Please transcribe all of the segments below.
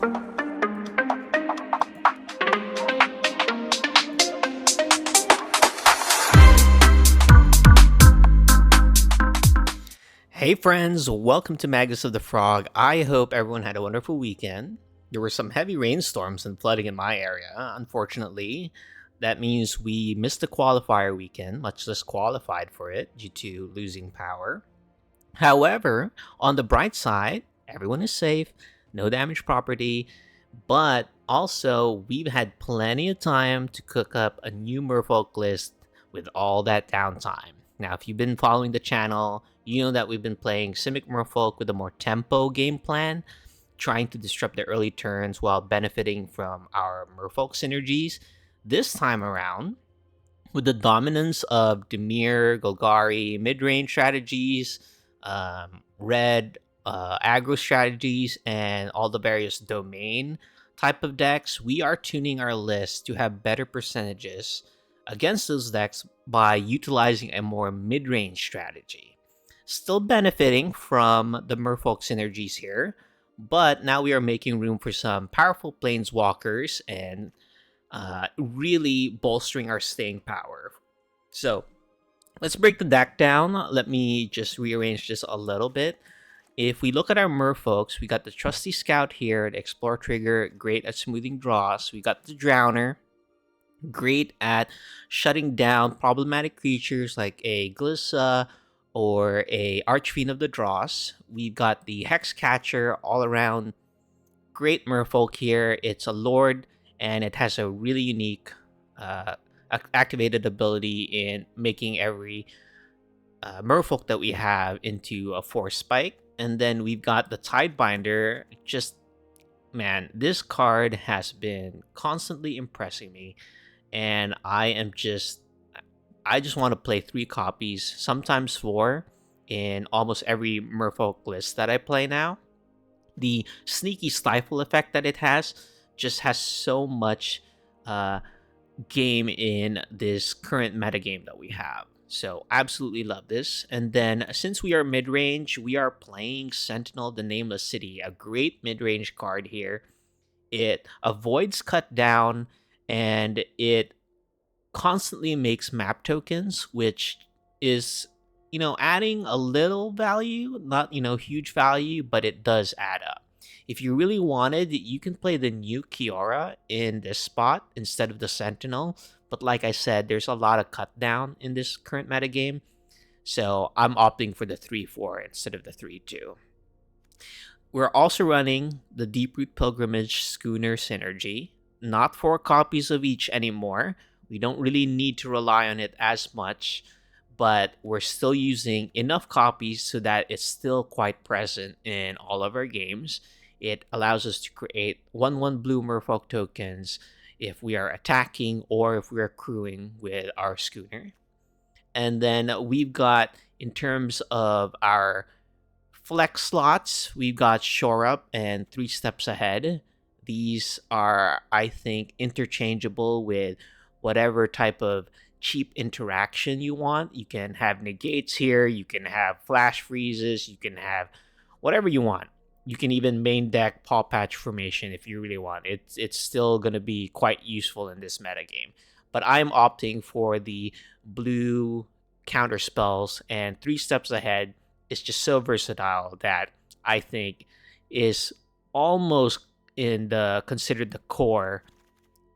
Hey friends, welcome to Magus of the Frog. I hope everyone had a wonderful weekend. There were some heavy rainstorms and flooding in my area, unfortunately. That means we missed the qualifier weekend, much less qualified for it due to losing power. However, on the bright side, everyone is safe, no damaged property, but also we've had plenty of time to cook up a new Merfolk list with all that downtime. Now, if you've been following the channel, you know that we've been playing Simic Merfolk with a more tempo game plan, trying to disrupt the early turns while benefiting from our Merfolk synergies. This time around, with the dominance of Demir, Golgari, mid-range strategies, red aggro strategies, and all the various domain type of decks, we are tuning our list to have better percentages against those decks by utilizing a more mid-range strategy. Still benefiting from the Merfolk synergies here, but now we are making room for some powerful planeswalkers and really bolstering our staying power. So let's break the deck down. Let me just rearrange this a little bit. If we look at our Merfolks, we got the Trusty Scout here, the Explore Trigger, great at smoothing draws. We got the Drowner, great at shutting down problematic creatures like a Glissa or a Archfiend of the Dross. We've got the Hexcatcher, all around great Merfolk here. It's a Lord, and it has a really unique activated ability in making every Merfolk that we have into a Force Spike. And then we've got the Tidebinder. Just, man, this card has been constantly impressing me, and I just want to play 3 copies, sometimes 4, in almost every Merfolk list that I play now. The sneaky stifle effect that it has just has so much game in this current metagame that we have. So absolutely love this. And then since we are mid-range, we are playing Sentinel, the Nameless City, a great mid-range card here. It avoids cut down, and it constantly makes map tokens, which is, adding a little value, not, huge value, but it does add up. If you really wanted, you can play the new Kiora in this spot instead of the Sentinel. But like I said, there's a lot of cut down in this current metagame. So I'm opting for the 3-4 instead of the 3-2. We're also running the Deeproot Pilgrimage Schooner synergy. Not 4 copies of each anymore. We don't really need to rely on it as much, but we're still using enough copies so that it's still quite present in all of our games. It allows us to create 1/1 blue Merfolk tokens if we are attacking or if we are crewing with our schooner. And then we've got, in terms of our flex slots, we've got Shore Up and 3 Steps Ahead. These are, I think, interchangeable with whatever type of cheap interaction you want. You can have negates here, you can have flash freezes, you can have whatever you want. You can even main deck Paw Patch Formation if you really want. It's still going to be quite useful in this metagame. But I'm opting for the blue counter spells, and 3 Steps Ahead is just so versatile that I think is almost considered the core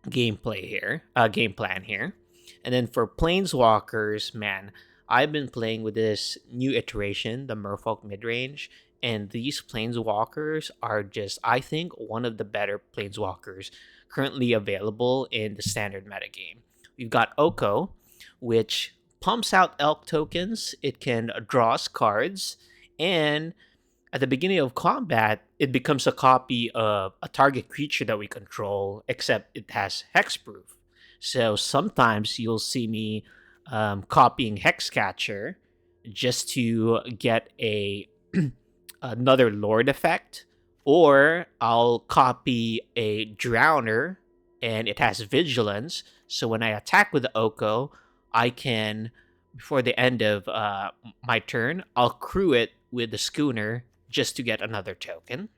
gameplay here, game plan here. And then for Planeswalkers, man, I've been playing with this new iteration, the Merfolk Midrange, and these Planeswalkers are just, I think, one of the better Planeswalkers currently available in the standard metagame. We've got Oko, which pumps out elk tokens. It can draw us cards, and at the beginning of combat, it becomes a copy of a target creature that we control, except it has hexproof. So sometimes you'll see me copying Hexcatcher just to get another Lord effect, or I'll copy a Drowner and it has Vigilance. So when I attack with the Oko, I can, before the end of my turn, I'll crew it with the Schooner just to get another token.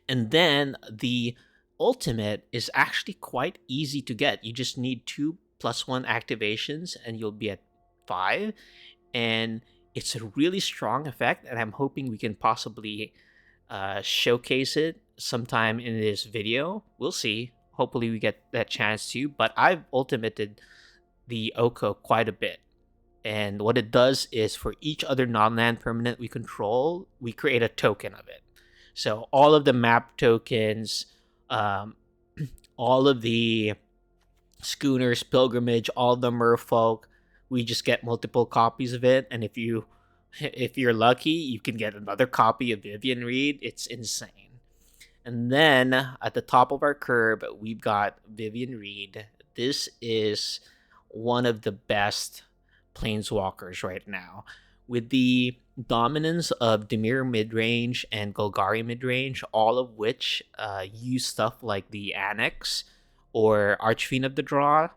And then the ultimate is actually quite easy to get. You just need 2+1 activations and you'll be at 5. And it's a really strong effect, and I'm hoping we can possibly showcase it sometime in this video. We'll see. Hopefully we get that chance to, but I've ultimated the Oko quite a bit. And what it does is for each other non-land permanent we control, we create a token of it. So all of the map tokens, um, all of the schooners, pilgrimage, all the merfolk, we just get multiple copies of it. And if you're lucky, you can get another copy of Vivian Reed. It's insane. And then at the top of our curve, we've got Vivian Reed. This is one of the best planeswalkers right now. With the dominance of Dimir midrange and Golgari midrange, all of which use stuff like the Annex or Archfiend of the Draw,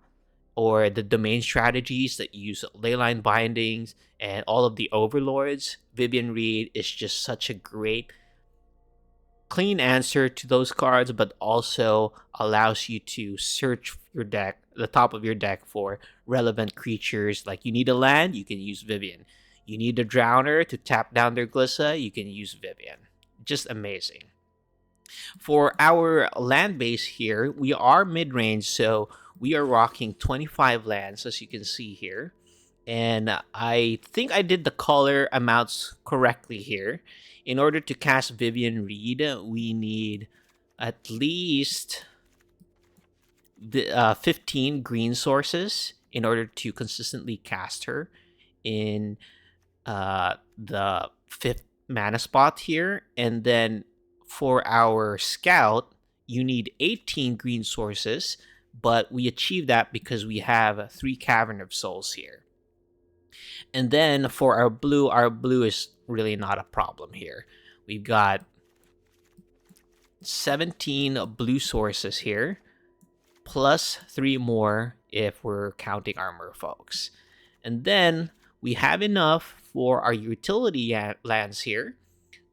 or the domain strategies that use leyline bindings and all of the overlords, Vivian Reed is just such a great clean answer to those cards, but also allows you to search your deck, the top of your deck, for relevant creatures. Like you need a land, you can use Vivian. You need a Drowner to tap down their Glissa, you can use Vivian. Just amazing. For our land base here, we are mid-range, so we are rocking 25 lands, as you can see here. And I think I did the color amounts correctly here. In order to cast Vivian Reed, we need at least 15 green sources in order to consistently cast her in the 5th mana spot here. And then for our scout, you need 18 green sources, but we achieve that because we have 3 Cavern of Souls here. And then for our blue is really not a problem here. We've got 17 blue sources here, plus 3 more if we're counting our merfolks. And then we have enough for our utility lands here.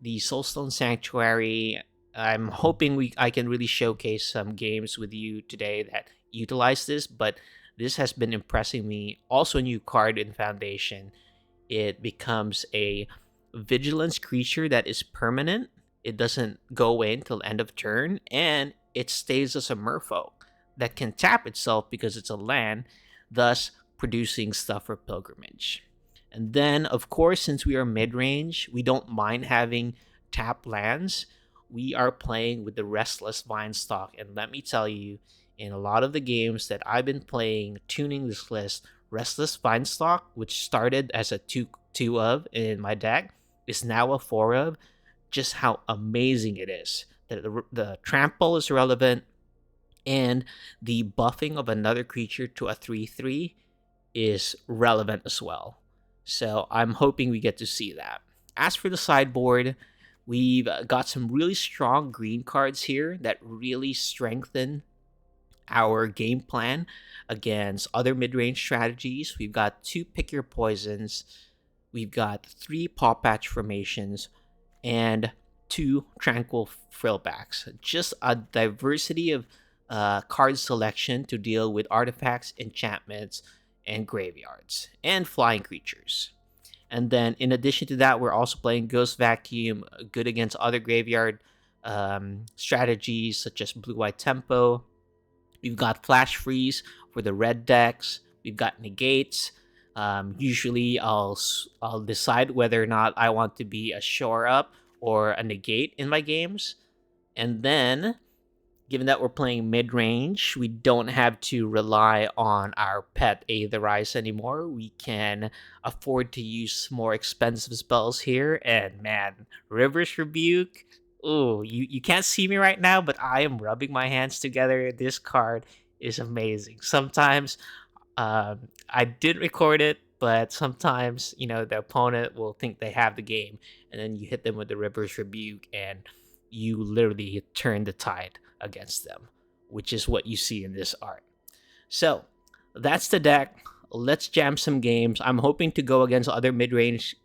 The Soulstone Sanctuary, I'm hoping I can really showcase some games with you today that utilize this, but this has been impressing me. Also a new card in Foundation. It becomes a vigilance creature that is permanent. It doesn't go away until end of turn, and it stays as a merfolk that can tap itself because it's a land, thus producing stuff for pilgrimage. And then, of course, since we are mid-range, we don't mind having tap lands. We are playing with the Restless Vinestock, and let me tell you, in a lot of the games that I've been playing, tuning this list, Restless Vinestock, which started as a 2 of in my deck, is now a 4 of. Just how amazing it is. The trample is relevant, and the buffing of another creature to a 3/3 is relevant as well. So I'm hoping we get to see that. As for the sideboard, we've got some really strong green cards here that really strengthen our game plan against other mid-range strategies. We've got 2 Pick Your Poisons, we've got 3 Paw Patch Formations, and 2 Tranquil Frillbacks. Just a diversity of card selection to deal with artifacts, enchantments, and graveyards, and flying creatures. And then in addition to that, we're also playing Ghost Vacuum, good against other graveyard strategies such as Blue-White Tempo. We've got Flash Freeze for the red decks. We've got Negates. Usually I'll decide whether or not I want to be a Shore Up or a Negate in my games. And then, given that we're playing mid-range, we don't have to rely on our pet Aetherize anymore. We can afford to use more expensive spells here. And man, River's Rebuke. Ooh, you can't see me right now, but I am rubbing my hands together. This card is amazing. Sometimes I did record it, but sometimes, the opponent will think they have the game, and then you hit them with the River's Rebuke, and you literally turn the tide against them, which is what you see in this art. So that's the deck. Let's jam some games. I'm hoping to go against other mid-range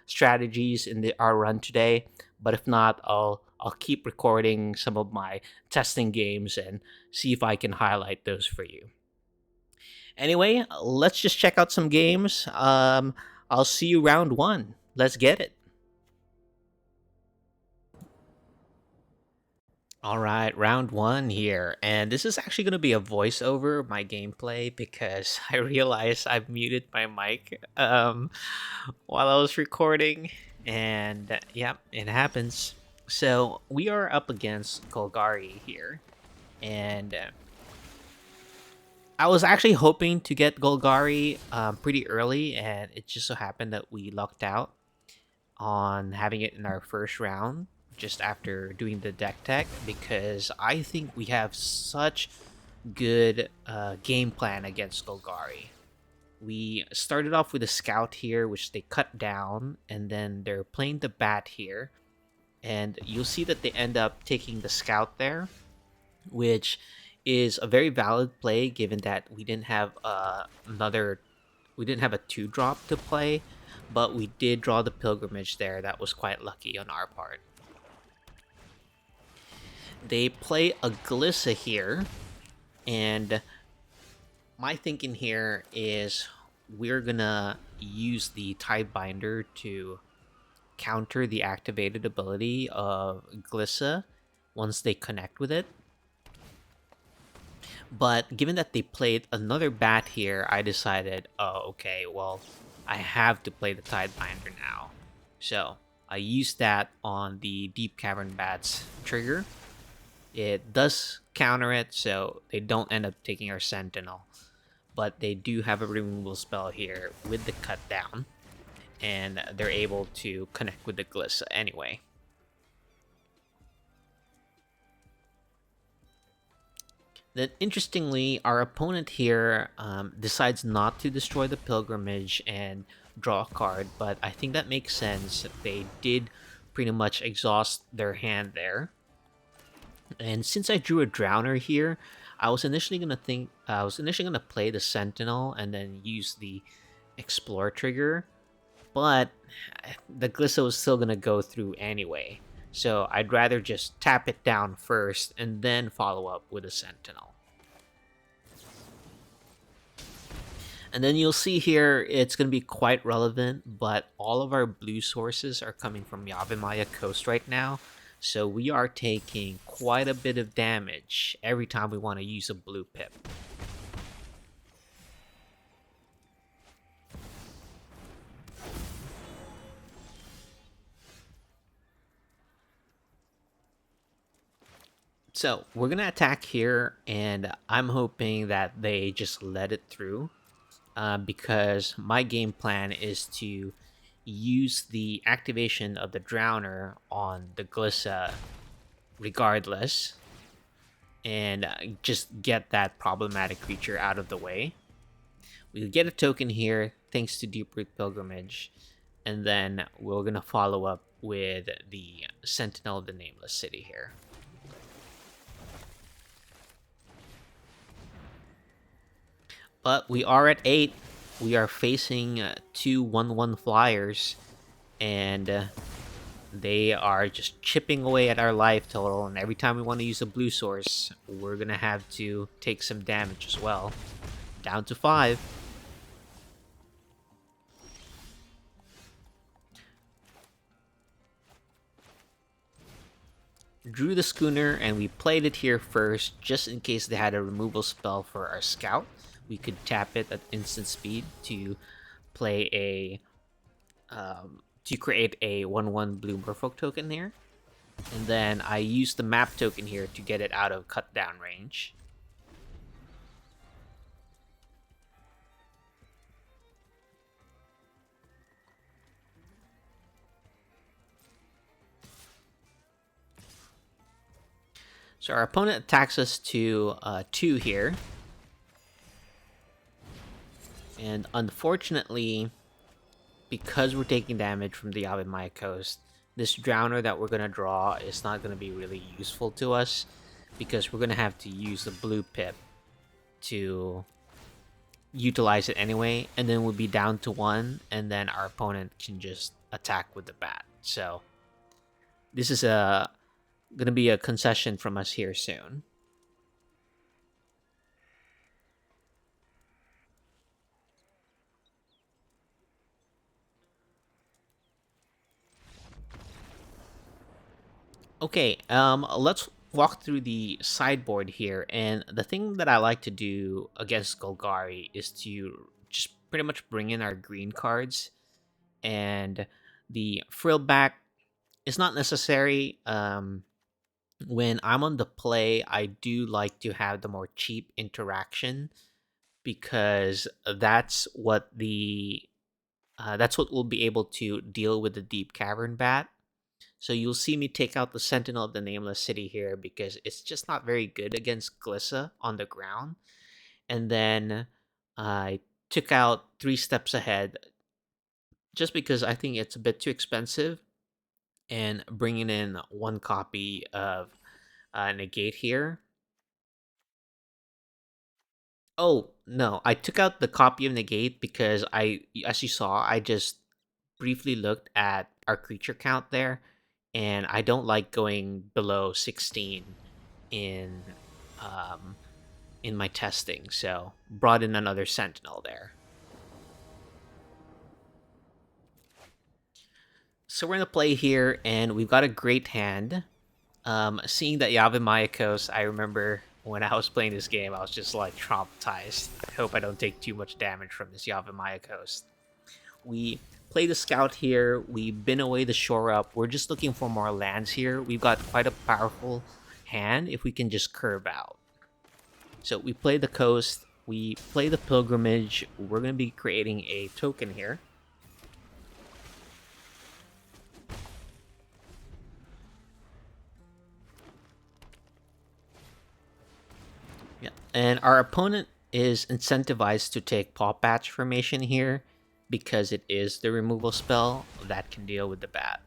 strategies in our run today, but if not, I'll I'll keep recording some of my testing games and see if I can highlight those for you. Anyway, let's just check out some games. I'll see you round one. Let's get it. All right, round one here. And this is actually going to be a voiceover of my gameplay because I realized I've muted my mic while I was recording. And yeah, it happens. So we are up against Golgari here. And I was actually hoping to get Golgari pretty early, and it just so happened that we lucked out on having it in our first round just after doing the deck tech, because I think we have such good game plan against Golgari. We started off with a scout here, which they cut down, and then they're playing the bat here, and you'll see that they end up taking the scout there, which is a very valid play given that we didn't have a 2-drop to play, but we did draw the pilgrimage there. That was quite lucky on our part. They play a Glissa here, and my thinking here is we're gonna use the Tidebinder to counter the activated ability of Glissa once they connect with it. But given that they played another bat here, I decided, oh, okay, well, I have to play the Tidebinder now. So I used that on the Deep Cavern Bat's trigger. It does counter it, so they don't end up taking our Sentinel. But they do have a removal spell here with the cut down, and they're able to connect with the Glissa anyway. Then, interestingly, our opponent here decides not to destroy the pilgrimage and draw a card, but I think that makes sense. They did pretty much exhaust their hand there. And since I drew a Drowner here, I was initially gonna play the Sentinel and then use the Explore trigger, but the Glissa was still gonna go through anyway. So I'd rather just tap it down first and then follow up with a Sentinel. And then you'll see here, it's going to be quite relevant, but all of our blue sources are coming from Yavimaya Coast right now. So we are taking quite a bit of damage every time we want to use a blue pip. So we're going to attack here, and I'm hoping that they just let it through, because my game plan is to use the activation of the Drowner on the Glissa regardless, and just get that problematic creature out of the way. We'll get a token here thanks to Deeproot Pilgrimage, and then we're going to follow up with the Sentinel of the Nameless City here. But we are at 8. We are facing 2 1/1 flyers, and they are just chipping away at our life total. And every time we want to use a blue source, we're going to have to take some damage as well. Down to 5. Drew the Schooner, and we played it here first, just in case they had a removal spell for our Scout. We could tap it at instant speed to play to create a 1/1 blue Merfolk token here, and then I used the map token here to get it out of cut down range. So our opponent attacks us to 2 here. And unfortunately, because we're taking damage from the Yavimaya Coast, this Drowner that we're going to draw is not going to be really useful to us, because we're going to have to use the blue pip to utilize it anyway, and then we'll be down to 1, and then our opponent can just attack with the bat. So this is a gonna be a concession from us here soon. Okay, let's walk through the sideboard here. And the thing that I like to do against Golgari is to just pretty much bring in our green cards. And the frill back is not necessary. When I'm on the play, I do like to have the more cheap interaction because that's what will be able to deal with the deep cavern bat. So you'll see me take out the Sentinel of the Nameless City here because it's just not very good against Glissa on the ground. And then I took out 3 steps ahead just because I think it's a bit too expensive and bringing in 1 copy of Negate here. Oh, no, I took out the copy of Negate because as you saw, I just briefly looked at our creature count there, and I don't like going below 16 in um, in my testing, so brought in another Sentinel there. So we're gonna play here, and we've got a great hand. Seeing that Yavimaya I remember when I was playing this game, I was just like traumatized. I hope I don't take too much damage from this Yavimaya Coast. We play the scout here. We bin away the shore up. We're just looking for more lands here. We've got quite a powerful hand if we can just curve out. So we play the coast. We play the pilgrimage. We're going to be creating a token here. Yeah, and our opponent is incentivized to take Paw Patch formation here because it is the removal spell that can deal with the bat.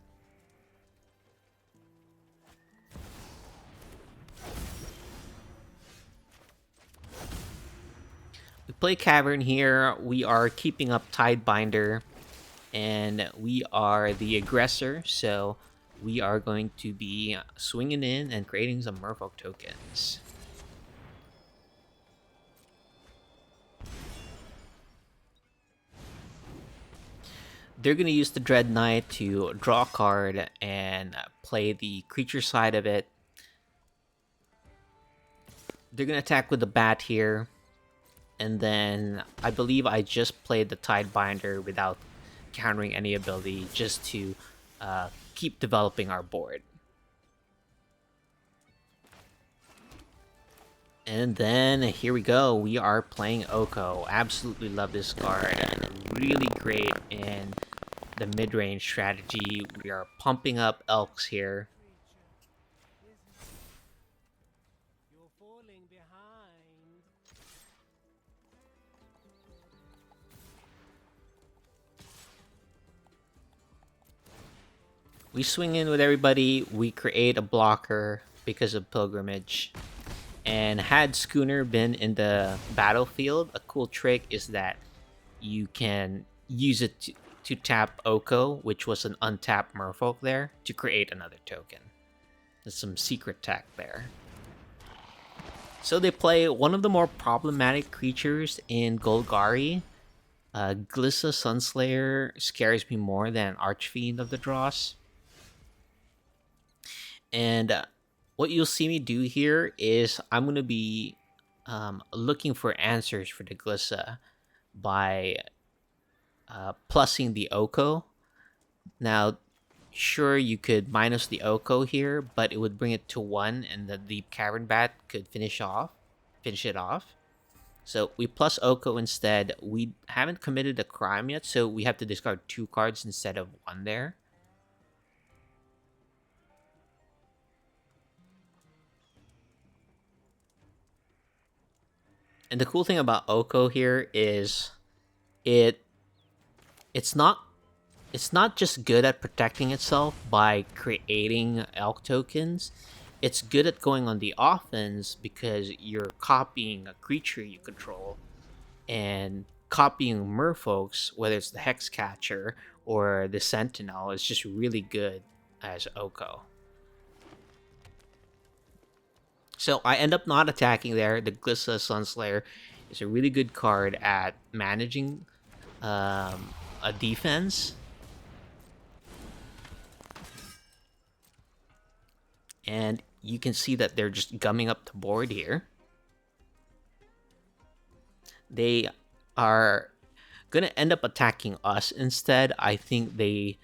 We play Cavern here. We are keeping up Tidebinder, and we are the aggressor, so we are going to be swinging in and creating some Merfolk tokens. They're going to use the Dread Knight to draw a card and play the creature side of it. They're going to attack with the bat here. And then I believe I just played the Tidebinder without countering any ability just to keep developing our board. And then here we go. We are playing Oko. Absolutely love this card. Really great in the mid-range strategy. We are pumping up Elks here. We swing in with everybody. We create a blocker because of Pilgrimage. And had Schooner been in the battlefield, a cool trick is that you can use it to tap Oko, which was an untapped Merfolk there, to create another token. There's some secret tech there. So they play one of the more problematic creatures in Golgari. Glissa Sunslayer scares me more than Archfiend of the Dross. And what you'll see me do here is I'm going to be looking for answers for the Glissa by plussing the Oko. Now, sure, you could minus the Oko here, but it would bring it to 1, and the Deep Cavern Bat could finish it off. So we plus Oko instead. We haven't committed a crime yet, so we have to discard 2 cards instead of 1 there. And the cool thing about Oko here is it's not just good at protecting itself by creating elk tokens. It's good at going on the offense because you're copying a creature you control, and copying merfolks, whether it's the Hexcatcher or the Sentinel, is just really good as Oko. So I end up not attacking there. The Glissa Sunslayer is a really good card at managing a defense. And you can see that they're just gumming up the board here. They are going to end up attacking us instead. I think they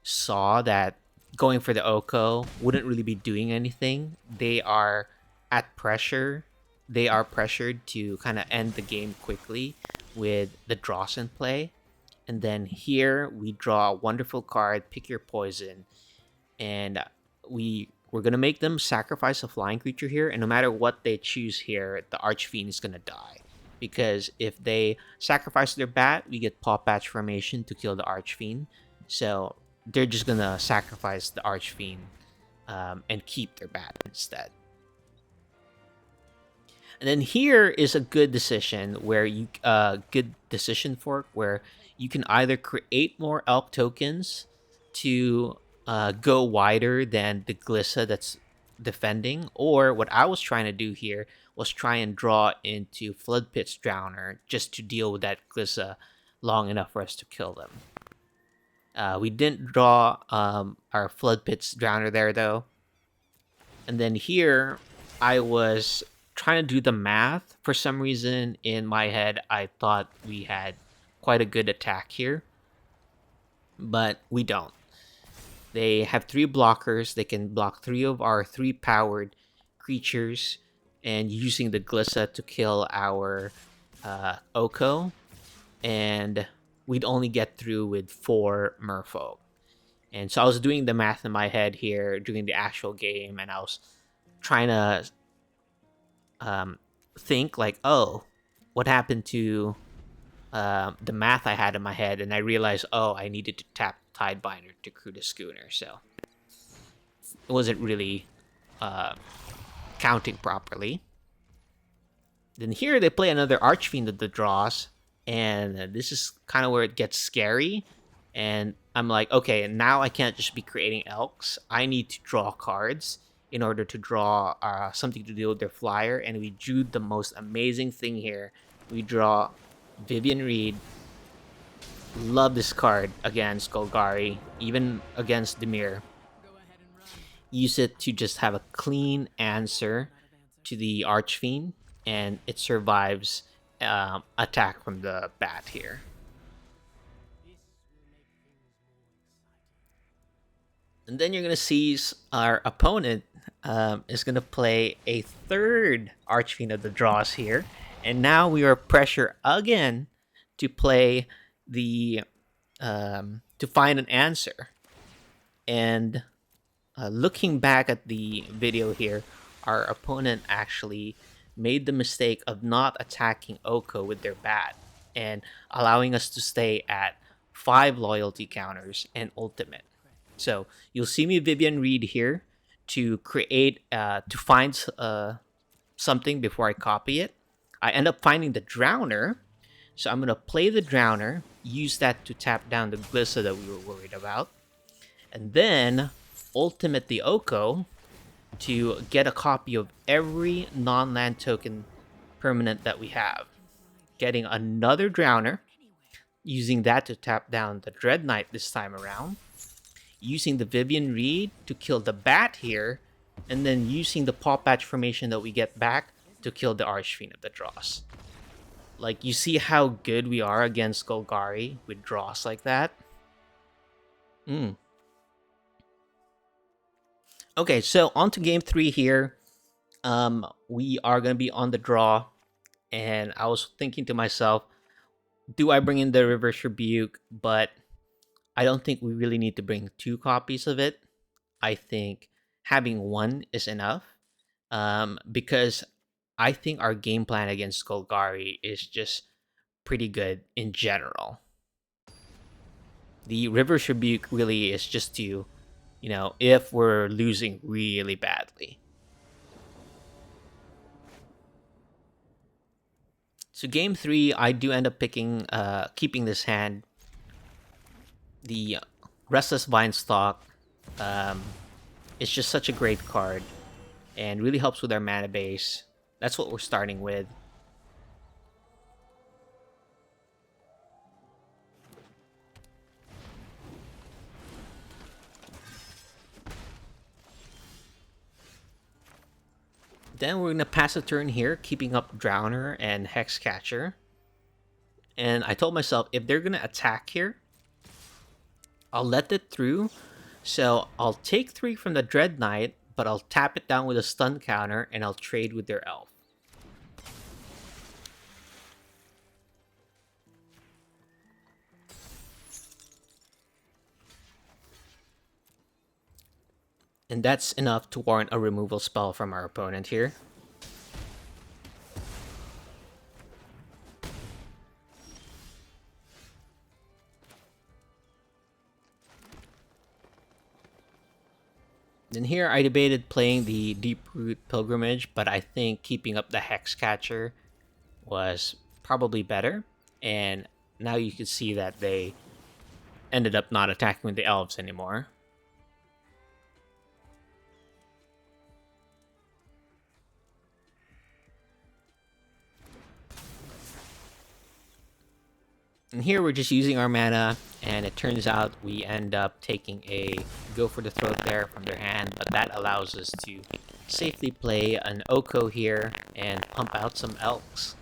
saw that going for the Oko wouldn't really be doing anything. They are at pressure. They are pressured to kind of end the game quickly with the draws in play. And then here we draw a wonderful card, Pick Your Poison. And we're going to make them sacrifice a flying creature here. And no matter what they choose here, the Archfiend is going to die. Because if they sacrifice their bat, we get Paw Patch Formation to kill the Archfiend. So they're just going to sacrifice the Archfiend and keep their bat instead. And then here is a good decision where good decision fork where you can either create more elk tokens to go wider than the Glissa that's defending, or what I was trying to do here was try and draw into Flood Pit's Drowner just to deal with that Glissa long enough for us to kill them. We didn't draw our Flood Pit's Drowner there though. And then here I was trying to do the math. For some reason in my head I thought we had quite a good attack here, but we don't. They have 3 blockers. They can block 3 of our 3 powered creatures and using the Glissa to kill our Oko. And we'd only get through with 4 Merfolk. And so I was doing the math in my head here during the actual game, and I was trying to think like, oh, what happened to the math I had in my head? And I realized, oh, I needed to tap Tidebinder to crew the schooner, so it wasn't really counting properly. Then here they play another Archfiend of the draws, and this is kind of where it gets scary. And I'm like, okay, now I can't just be creating elks. I need to draw cards in order to draw something to deal with their flyer. And we drew the most amazing thing here. We draw Vivian Reed. Love this card against Golgari, even against Demir. Use it to just have a clean answer to the Archfiend, and it survives attack from the bat here. And then you're going to see our opponent is going to play a 3rd Archfiend of the draws here. And now we are pressure again to play the to find an answer. And looking back at the video here, our opponent actually made the mistake of not attacking Oko with their bat and allowing us to stay at 5 loyalty counters and ultimate. So you'll see me Vivian Reed here to create to find something before I copy it. I end up finding the Drowner. So I'm going to play the Drowner, use that to tap down the Glissa that we were worried about, and then ultimate the Oko to get a copy of every non-land token permanent that we have. Getting another Drowner, using that to tap down the Dread Knight this time around, using the Vivian Reed to kill the bat here, and then using the Paw Patch Formation that we get back to kill the Archfiend of the draws. Like, you see how good we are against Golgari with draws like that? Okay, so on to game 3 here. We are going to be on the draw. And I was thinking to myself, do I bring in the Reverse Rebuke? But I don't think we really need to bring 2 copies of it. I think having 1 is enough. Because I think our game plan against Golgari is just pretty good in general. The Reverse Rebuke really is just to, if we're losing really badly. So game 3, I do end up keeping this hand. The Restless Vinestalk is just such a great card. and really helps with our mana base. That's what we're starting with. Then we're going to pass a turn here, keeping up Drowner and Hexcatcher. And I told myself, if they're going to attack here, I'll let it through. So I'll take 3 from the Dread Knight, but I'll tap it down with a stun counter, and I'll trade with their Elf. And that's enough to warrant a removal spell from our opponent here. Then here I debated playing the Deeproot Pilgrimage, but I think keeping up the Hexcatcher was probably better. And now you can see that they ended up not attacking with the Elves anymore. And here we're just using our mana, and it turns out we end up taking a Go for the Throat there from their hand, but that allows us to safely play an Oko here and pump out some Elks.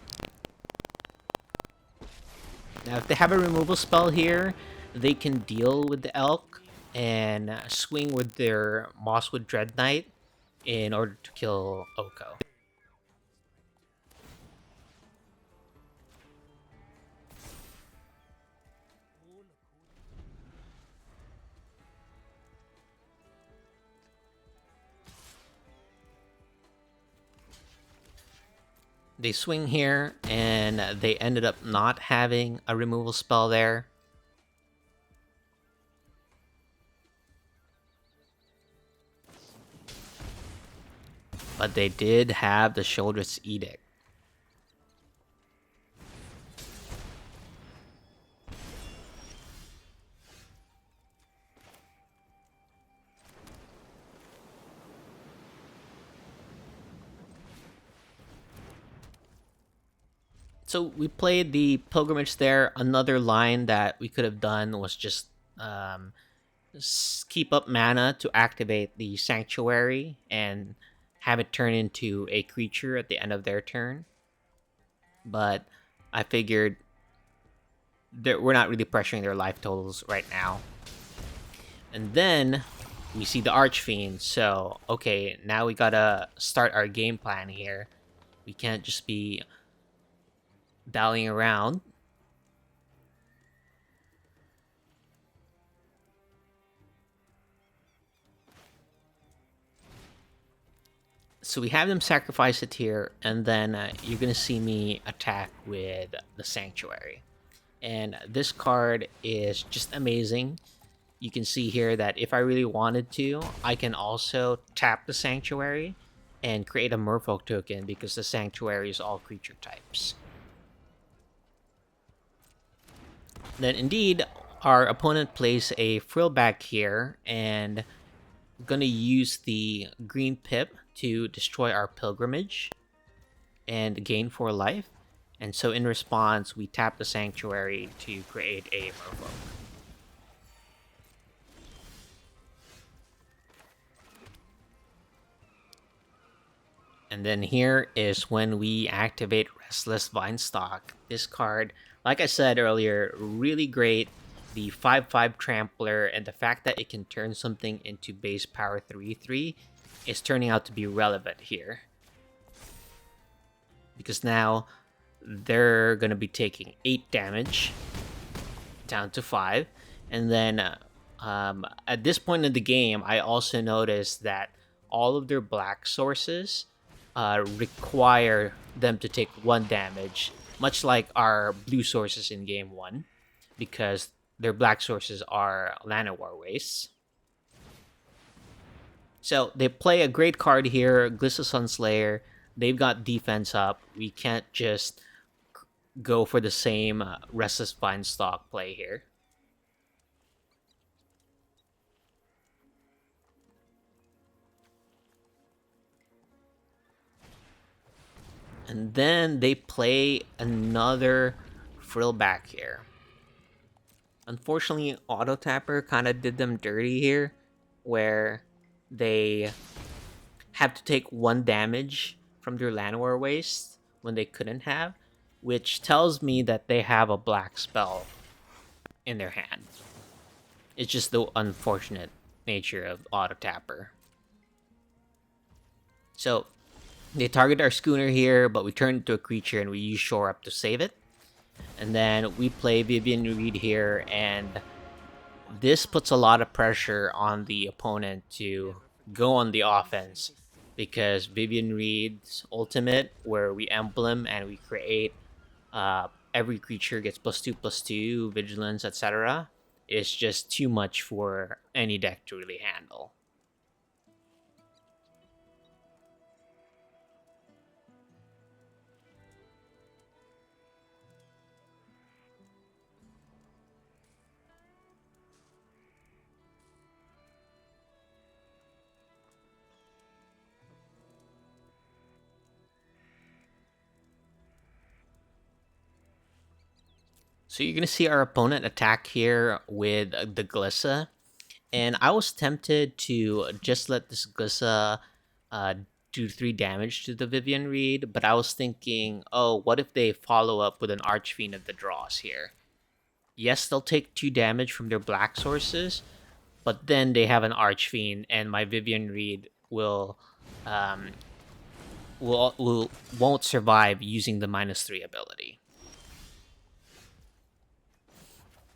Now if they have a removal spell here, they can deal with the Elk and swing with their Mosswood Dread Knight in order to kill Oko. They swing here, and they ended up not having a removal spell there. But they did have the Shoulder's Edict. So we played the Pilgrimage there. Another line that we could have done was just keep up mana to activate the Sanctuary and have it turn into a creature at the end of their turn. But I figured we're not really pressuring their life totals right now. And then we see the Archfiend. So, okay, now we gotta start our game plan here. We can't just be dallying around. So we have them sacrifice it here, and then you're gonna see me attack with the Sanctuary. And this card is just amazing. You can see here that if I really wanted to, I can also tap the Sanctuary and create a Merfolk token because the Sanctuary is all creature types. Then indeed, our opponent plays a Frillback here, and gonna use the green pip to destroy our Pilgrimage and gain 4 life. And so in response, we tap the Sanctuary to create a Merfolk. And then here is when we activate Restless Vinestock. This card, like I said earlier, really great. The 5/5 Trampler and the fact that it can turn something into base power 3/3 is turning out to be relevant here. Because now they're going to be taking 8 damage down to 5. And then at this point in the game, I also noticed that all of their black sources require them to take 1 damage, much like our blue sources in game 1, because their black sources are Llanowar Wastes. So they play a great card here, Glissa Sunslayer. They've got defense up. We can't just go for the same Restless Vinestock play here. And then they play another frill back here. Unfortunately, Auto Tapper kind of did them dirty here, where they have to take 1 damage from their Llanowar Waste when they couldn't have, which tells me that they have a black spell in their hand. It's just the unfortunate nature of Auto Tapper. So they target our schooner here, but we turn it into a creature and we use Shore Up to save it. And then we play Vivian Reed here, and this puts a lot of pressure on the opponent to go on the offense, because Vivian Reed's ultimate, where we emblem and we create every creature gets +2/+2, vigilance, etc., is just too much for any deck to really handle. So you're going to see our opponent attack here with the Glissa. And I was tempted to just let this Glissa do 3 damage to the Vivian Reed, but I was thinking, oh, what if they follow up with an Archfiend of the Draws here? Yes, they'll take 2 damage from their black sources, but then they have an Archfiend, and my Vivian Reed um, won't survive using the -3 ability.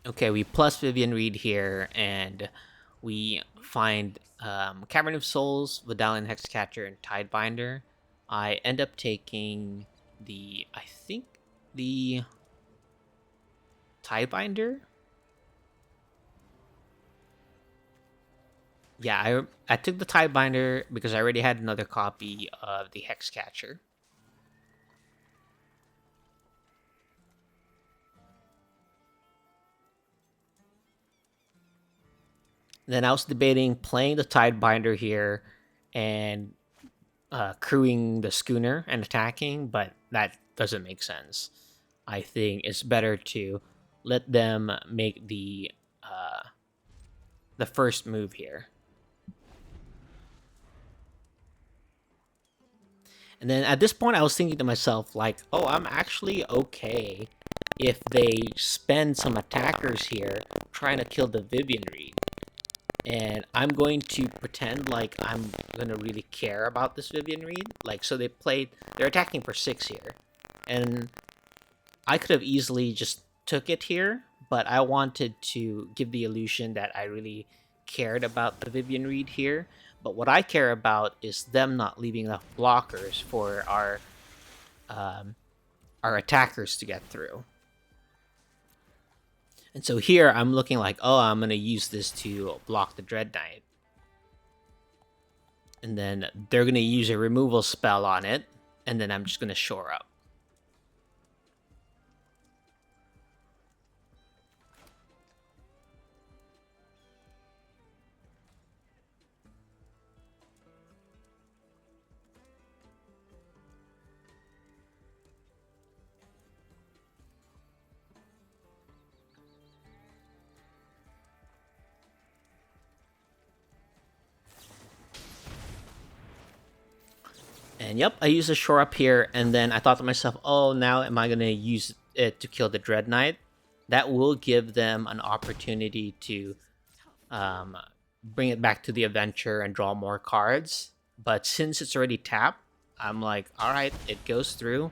Okay, we plus Vivian Reed here, and we find Cavern of Souls, Vidalian Hexcatcher, and Tidebinder. I end up taking the Tidebinder. Yeah, I took the Tidebinder because I already had another copy of the Hexcatcher. Then I was debating playing the Tidebinder here and crewing the schooner and attacking, but that doesn't make sense. I think it's better to let them make the first move here. And then at this point, I was thinking to myself, like, oh, I'm actually okay if they spend some attackers here trying to kill the Vivian Reed. And I'm going to pretend like I'm going to really care about this Vivian Reed. Like, so they're attacking for 6 here. And I could have easily just took it here, but I wanted to give the illusion that I really cared about the Vivian Reed here. But what I care about is them not leaving enough blockers for our attackers to get through. And so here I'm looking like, oh, I'm going to use this to block the Dread Knight. And then they're going to use a removal spell on it, and then I'm just going to shore up. And yep, I used a shore up here, and then I thought to myself, oh, now am I going to use it to kill the Dread Knight? That will give them an opportunity to bring it back to the adventure and draw more cards. But since it's already tapped, I'm like, alright, it goes through.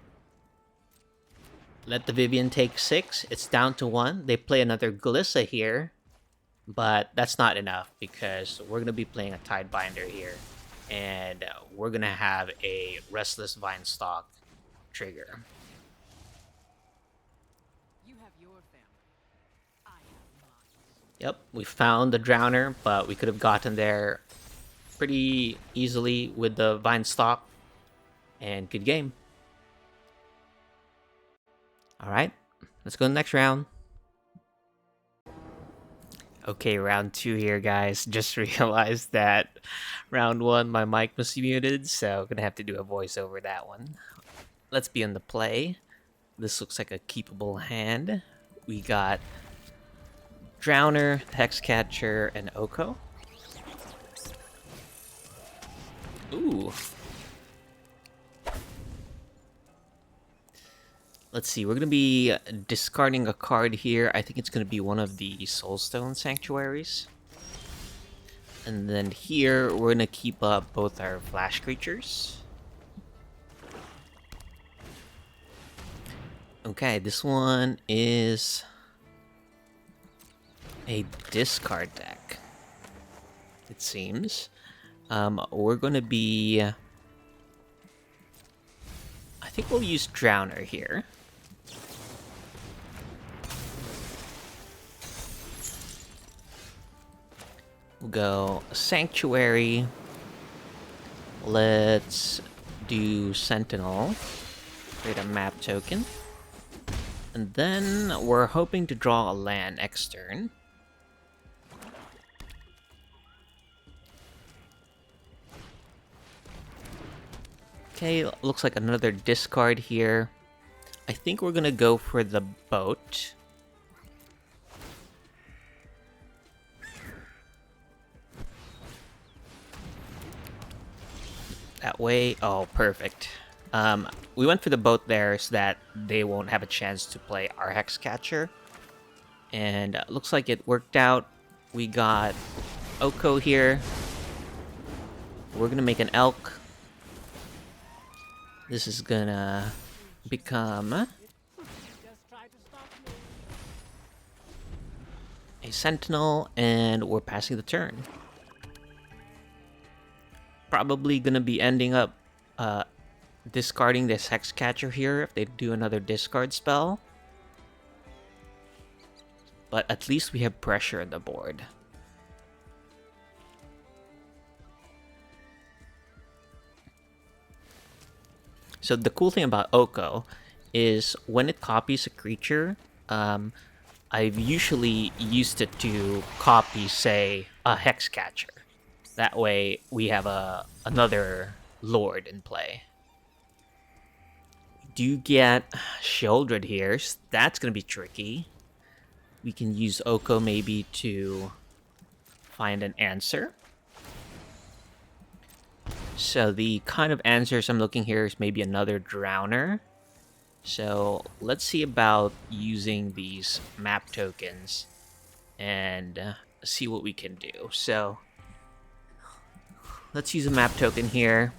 Let the Vivian take 6. It's down to 1. They play another Glissa here, but that's not enough because we're going to be playing a Tidebinder here. And we're going to have a Restless Vinestalk trigger. You have your family. I have mine. Yep, we found the Drowner, but we could have gotten there pretty easily with the Vinestalk. And good game. Alright, let's go to the next round. Okay, round 2 here, guys. Just realized that round 1 my mic was muted, so I'm gonna have to do a voice over that one. let's be on the play. This looks like a keepable hand. We got Drowner, Hexcatcher, and Oko. Ooh. Let's see, we're going to be discarding a card here. I think it's going to be one of the Soulstone Sanctuaries. And then here, we're going to keep up both our Flash creatures. Okay, this one is a discard deck, it seems. We're going to be... I think we'll use Drowner here. We'll go Sanctuary. Let's do Sentinel. Create a map token. And then we're hoping to draw a land next turn. Okay, looks like another discard here. I think we're gonna go for the boat. That way, oh, perfect. We went for the boat there so that they won't have a chance to play our Hexcatcher. And looks like it worked out. We got Oko here. We're gonna make an elk. This is gonna become a Sentinel, and we're passing the turn. Probably gonna be ending up discarding this Hexcatcher here if they do another discard spell. But at least we have pressure on the board. So the cool thing about Oko is when it copies a creature, I've usually used it to copy, say, a Hexcatcher. That way we have another Lord in play. We do get Shieldred here, so that's going to be tricky. We can use Oko maybe to find an answer. So the kind of answers I'm looking here is maybe another Drowner. So let's see about using these map tokens and see what we can do. So let's use a map token here.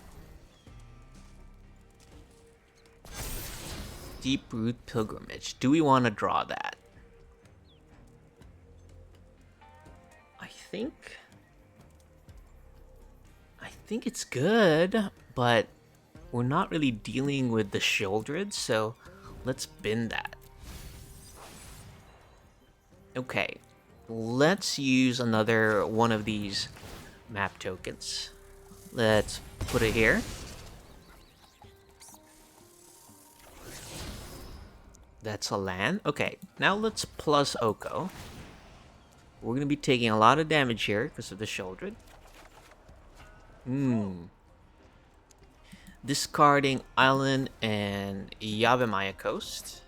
Deep Root Pilgrimage. Do we want to draw that? I think it's good, but we're not really dealing with the Shieldred, so let's bin that. Okay, let's use another one of these map tokens. Let's put it here. That's a land. Okay, now let's plus Oko. We're going to be taking a lot of damage here because of the Shieldred. Discarding Island and Yavimaya Coast.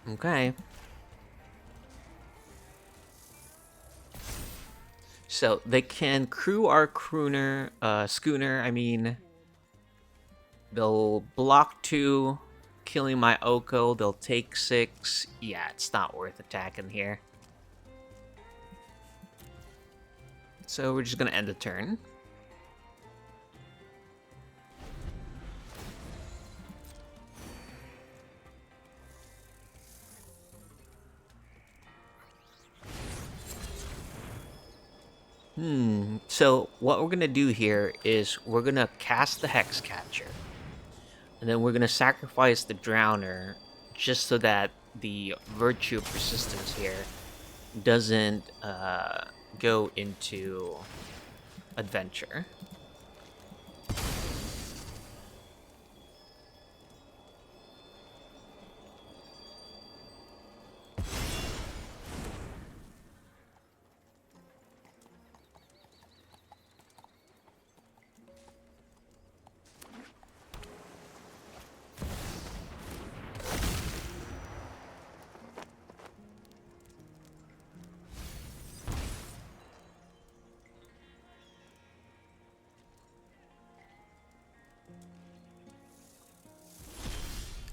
Okay. So they can crew our schooner. I mean, they'll block 2, killing my Oko. They'll take 6. Yeah, it's not worth attacking here. So we're just gonna end the turn. So what we're gonna do here is we're gonna cast the Hexcatcher. And then we're gonna sacrifice the Drowner just so that the Virtue of Persistence here doesn't go into Adventure.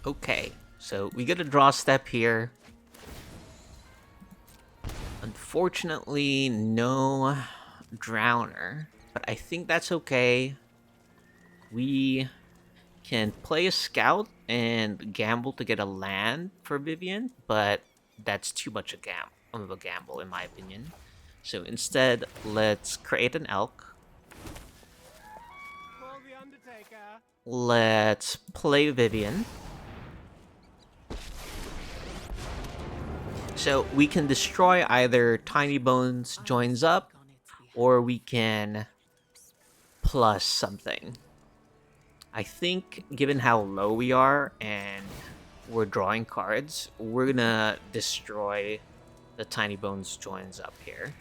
Okay, so we get a draw step here. Unfortunately, no Drowner, but I think that's okay. We can play a Scout and gamble to get a land for Vivian, but that's too much of a gamble in my opinion. So instead, let's create an Elk. Let's play Vivian. So we can destroy either Tiny Bones joins up, or we can plus something. I think given how low we are and we're drawing cards, we're gonna destroy the Tiny Bones joins up here.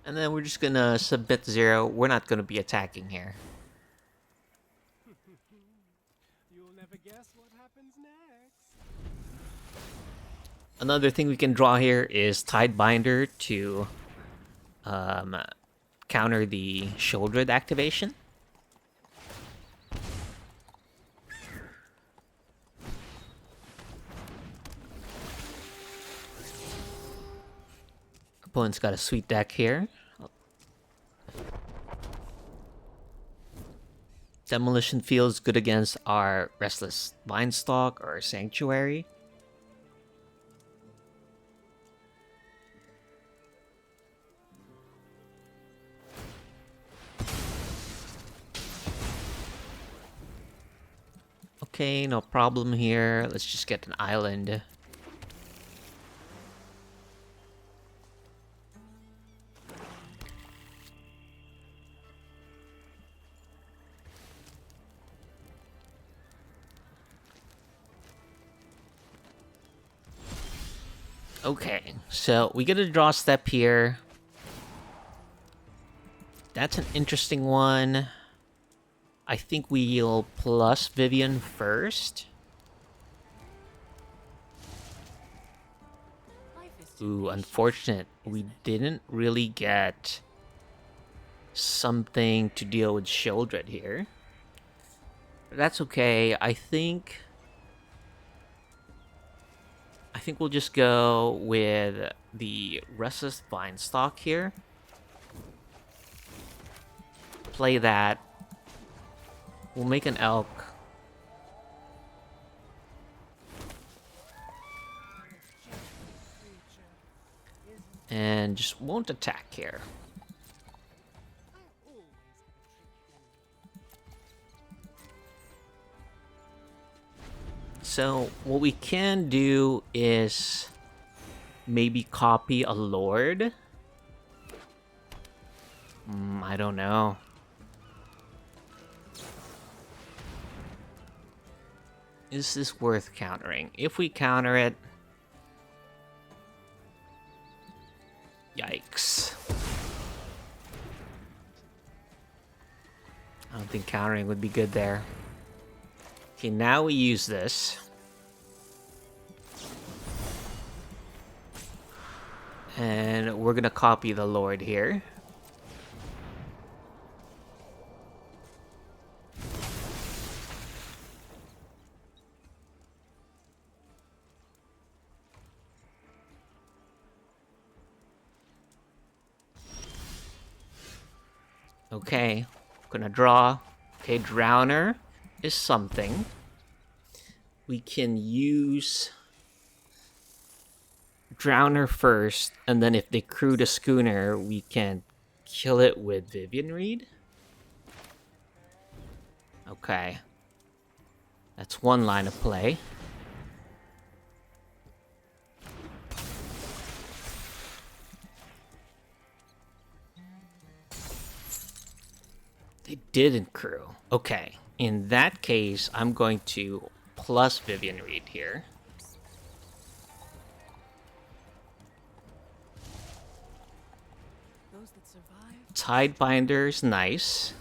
And then we're just gonna submit 0. We're not gonna be attacking here. You'll never guess what happens next. Another thing we can draw here is Tidebinder to counter the Shieldred activation. Opponent's got a sweet deck here. Demolition feels good against our Restless Vinestalk or Sanctuary. Okay, no problem here. Let's just get an island. Okay, so we get a draw step here. That's an interesting one. I think we'll plus Vivian first. Ooh, unfortunate. We didn't really get something to deal with Shieldred here. But that's okay. I think we'll just go with the Restless Vinestalk here. Play that. We'll make an Elk. And just won't attack here. So what we can do is maybe copy a Lord. I don't know. Is this worth countering? If we counter it... Yikes. I don't think countering would be good there. Okay, now we use this. And we're gonna copy the Lord here. Okay, gonna draw. Okay, Drowner is something. We can use Drowner first, and then if they crew the schooner, we can kill it with Vivian Reed. Okay. That's one line of play. They didn't crew. Okay. In that case, I'm going to plus Vivian Reed here. Tidebinder's nice.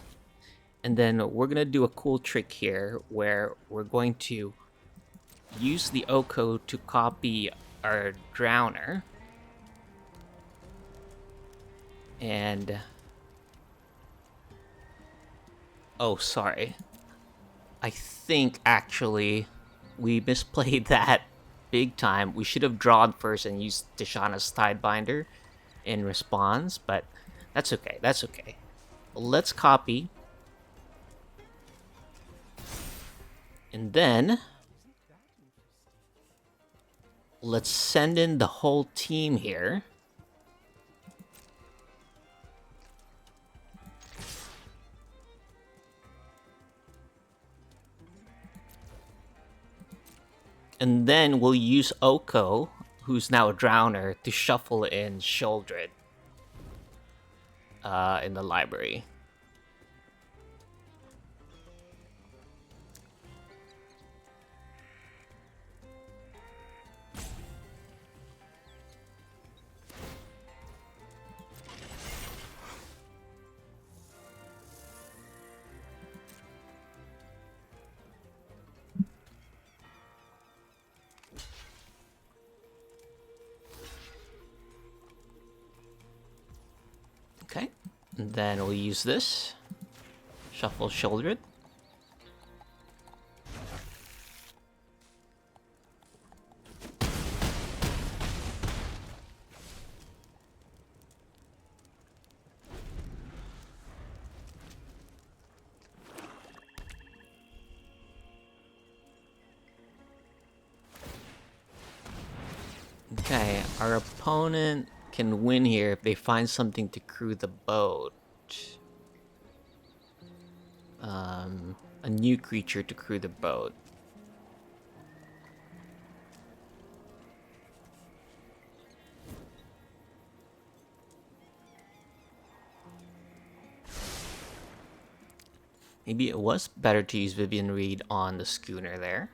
And then we're going to do a cool trick here where we're going to use the Oko to copy our Drowner. And Oh, sorry. I think, actually, we misplayed that big time. We should have drawn first and used Tishana's Tidebinder in response, but that's okay. That's okay. Let's copy. And then let's send in the whole team here. And then we'll use Oko, who's now a Drowner, to shuffle in Sholdred in the library. Okay, and then we'll use this. Shuffle Shouldered. Okay, our opponent can win here if they find something to crew the boat. A new creature to crew the boat. Maybe it was better to use Vivian Reed on the schooner there.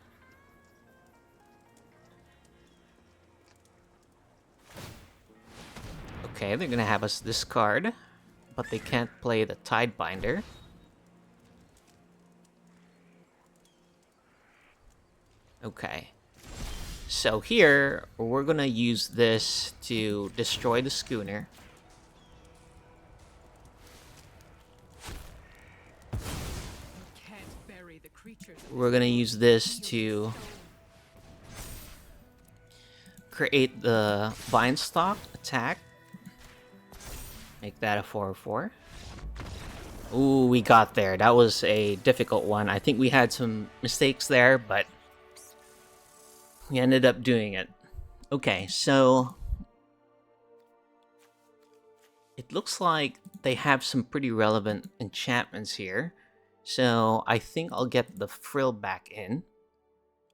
Okay, they're gonna have us discard, but they can't play the Tidebinder. Okay. So here, we're gonna use this to destroy the schooner. We're gonna use this to create the Vinestalk attack. Make that a 4/4. Ooh, we got there. That was a difficult one. I think we had some mistakes there, but we ended up doing it. Okay, so it looks like they have some pretty relevant enchantments here. So I think I'll get the Frill back in.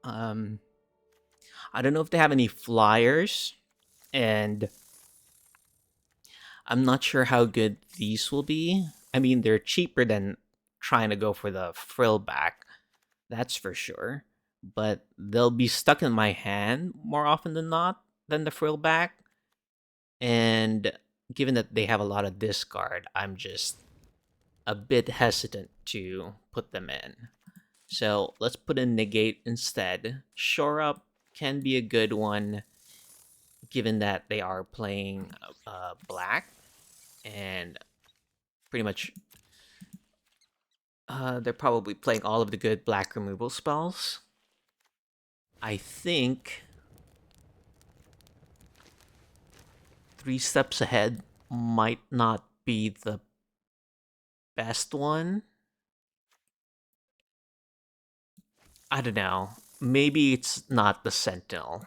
I don't know if they have any flyers, and I'm not sure how good these will be. I mean, they're cheaper than trying to go for the Frill back, that's for sure. But they'll be stuck in my hand more often than not than the Frill back. And given that they have a lot of discard, I'm just a bit hesitant to put them in. So let's put in Negate instead. Shore Up can be a good one, given that they are playing black, and pretty much they're probably playing all of the good black removal spells. I think 3 steps ahead might not be the best one. I don't know. Maybe it's not the Sentinel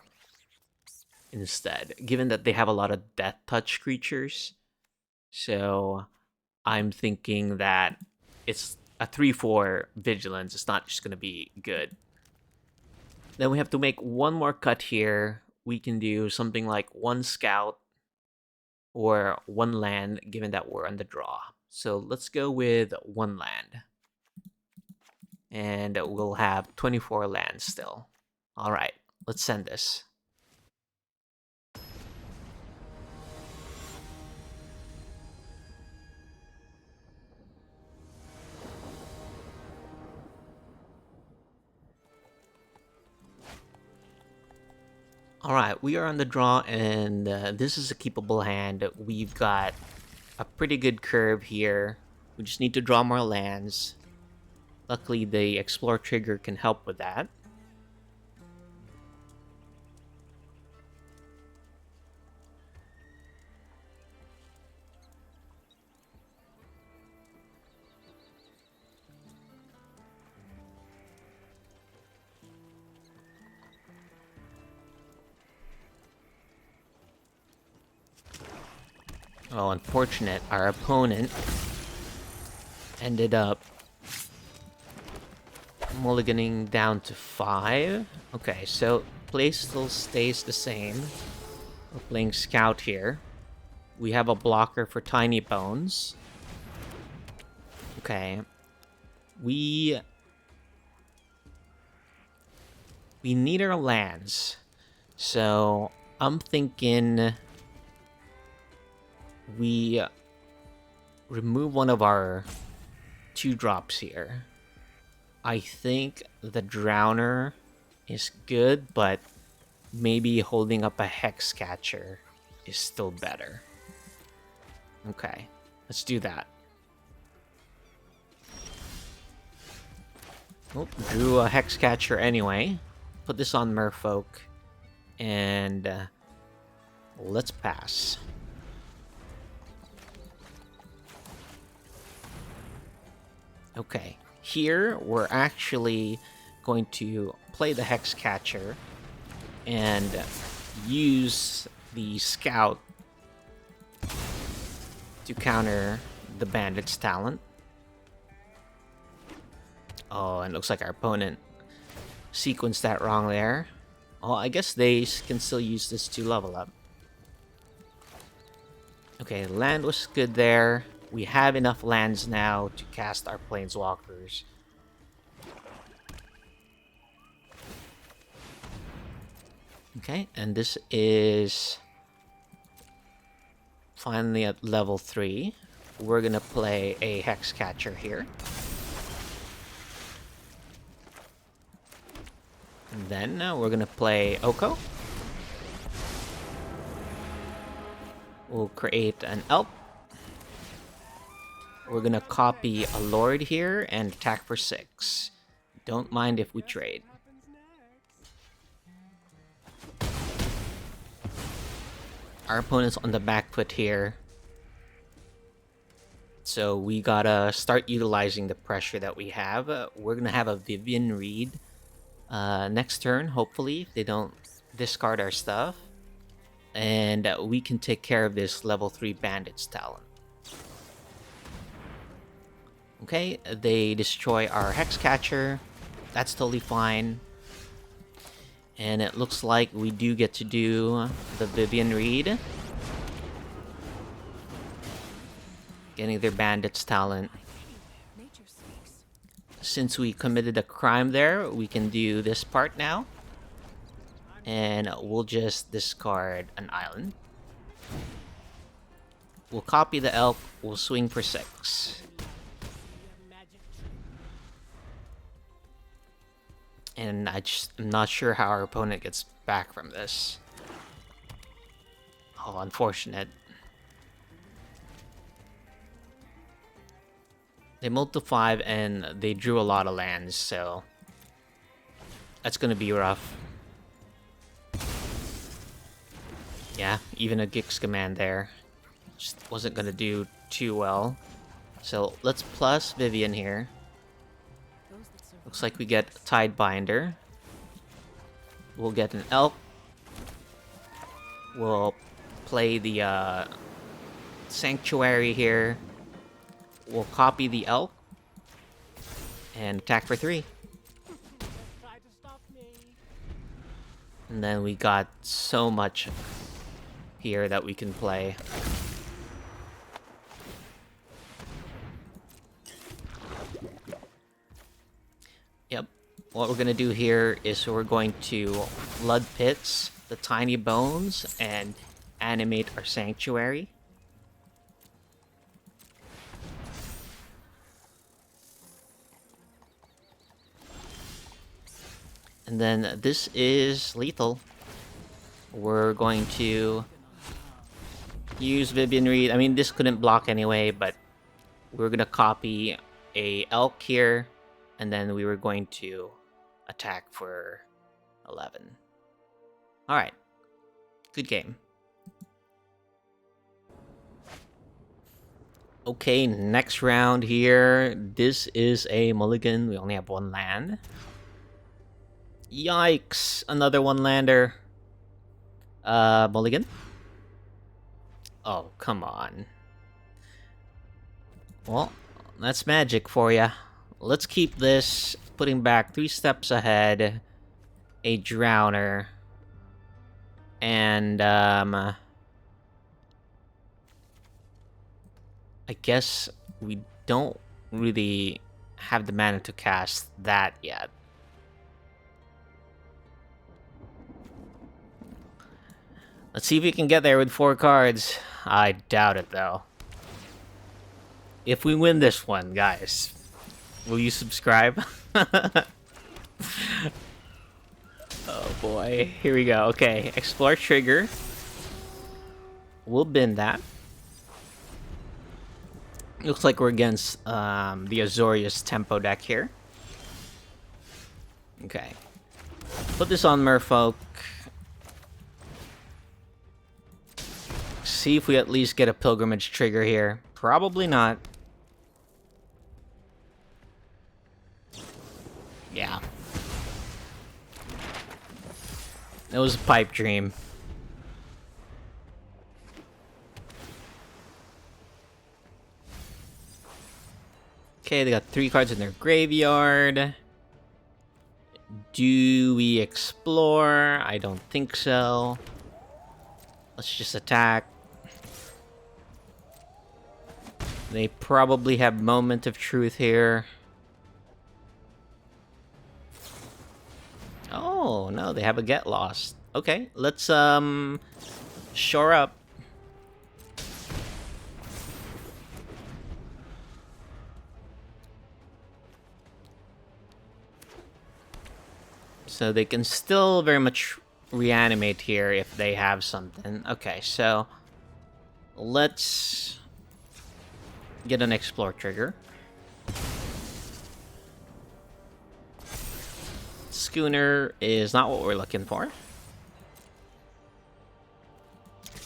instead, given that they have a lot of Death Touch creatures. So I'm thinking that it's a 3/4 Vigilance. It's not just going to be good. Then we have to make one more cut here. We can do something like 1 Scout or 1 land, given that we're on the draw. So let's go with 1 land. And we'll have 24 lands still. Alright, let's send this. Alright, we are on the draw, and this is a keepable hand. We've got a pretty good curve here. We just need to draw more lands. Luckily, the Explore trigger can help with that. Oh, unfortunate. Our opponent ended up mulliganing down to 5. Okay, so play still stays the same. We're playing Scout here. We have a blocker for Tiny Bones. Okay. We need our lands. So I'm thinking we remove one of our 2-drops here. I think the Drowner is good, but maybe holding up a Hex Catcher is still better. Okay, let's do that. Oh, drew a Hex Catcher anyway. Put this on Merfolk, and let's pass. Okay, here we're actually going to play the Hex Catcher and use the Scout to counter the Bandit's talent. Oh, and it looks like our opponent sequenced that wrong there. Oh, I guess they can still use this to level up. Okay, land was good there. We have enough lands now to cast our Planeswalkers. Okay, and this is finally at level 3. We're gonna play a Hex Catcher here. And then we're gonna play Oko. We'll create an Elk. We're gonna copy a Lord here and attack for 6. Don't mind if we trade. Our opponent's on the back foot here. So we gotta start utilizing the pressure that we have. We're gonna have a Vivian Reed next turn, hopefully, if they don't discard our stuff. And we can take care of this level 3 Bandit's talent. Okay, they destroy our Hex Catcher. That's totally fine. And it looks like we do get to do the Vivian Reed. Getting their Bandit's talent. Since we committed a crime there, we can do this part now. And we'll just discard an island. We'll copy the Elk. We'll swing for 6. And I'm not sure how our opponent gets back from this. Oh, unfortunate. They moved to 5 and they drew a lot of lands, so that's gonna be rough. Yeah, even a Gix command there just wasn't gonna do too well. So let's plus Vivian here. Looks like we get Tidebinder. We'll get an Elk. We'll play the Sanctuary here. We'll copy the Elk. And attack for 3. And then we got so much here that we can play. Yep. What we're going to do here is we're going to Flood Pits the Tiny Bones and animate our Sanctuary. And then this is lethal. We're going to use Vivian Reed. I mean, this couldn't block anyway, but we're going to copy a Elk here. and then we were going to attack for 11. Alright. Good game. Okay, next round here. This is a mulligan. We only have one land. Yikes! Another one lander. Mulligan? Oh, come on. Well, that's magic for ya. Let's keep this. Putting back 3 steps ahead. A Drowner. And, I guess we don't really have the mana to cast that yet. Let's see if we can get there with 4 cards. I doubt it, though. If we win this one, guys, will you subscribe? Oh boy, here we go. Okay, explore trigger. We'll bin that. Looks like we're against the Azorius Tempo deck here. Okay. Put this on Merfolk. See if we at least get a Pilgrimage trigger here. Probably not. Yeah. It was a pipe dream. Okay, they got 3 cards in their graveyard. Do we explore? I don't think so. Let's just attack. They probably have Moment of Truth here. Oh, no, they have a Get Lost. Okay, let's shore up. So they can still very much reanimate here if they have something. Okay, so let's get an Explore trigger. Schooner is not what we're looking for.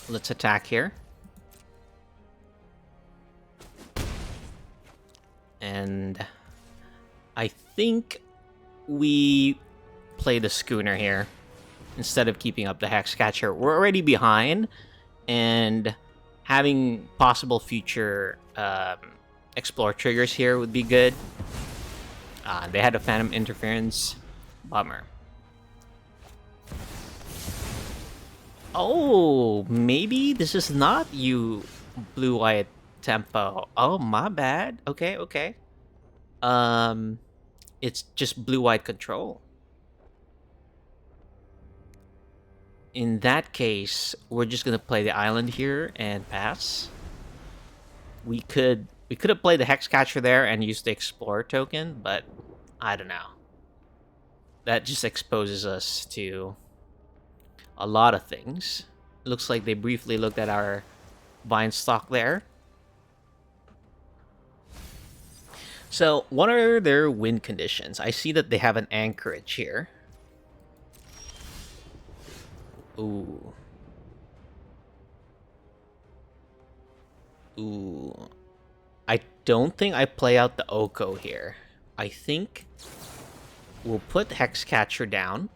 Let's attack here. And I think we play the Schooner here instead of keeping up the Hexcatcher. We're already behind, and having possible future Explore triggers here would be good. They had a Phantom Interference. Bummer. Oh, maybe this is not you, Blue-White Tempo. Oh, my bad. Okay, okay. It's just Blue-White Control. In that case, we're just gonna play the island here and pass. We could have played the Hexcatcher there and used the Explorer token, but I don't know. That just exposes us to a lot of things. Looks like they briefly looked at our Vine stock there. So, what are their win conditions? I see that they have an Anchorage here. Ooh. Ooh. I don't think I play out the Oko here. I think we'll put Hexcatcher down.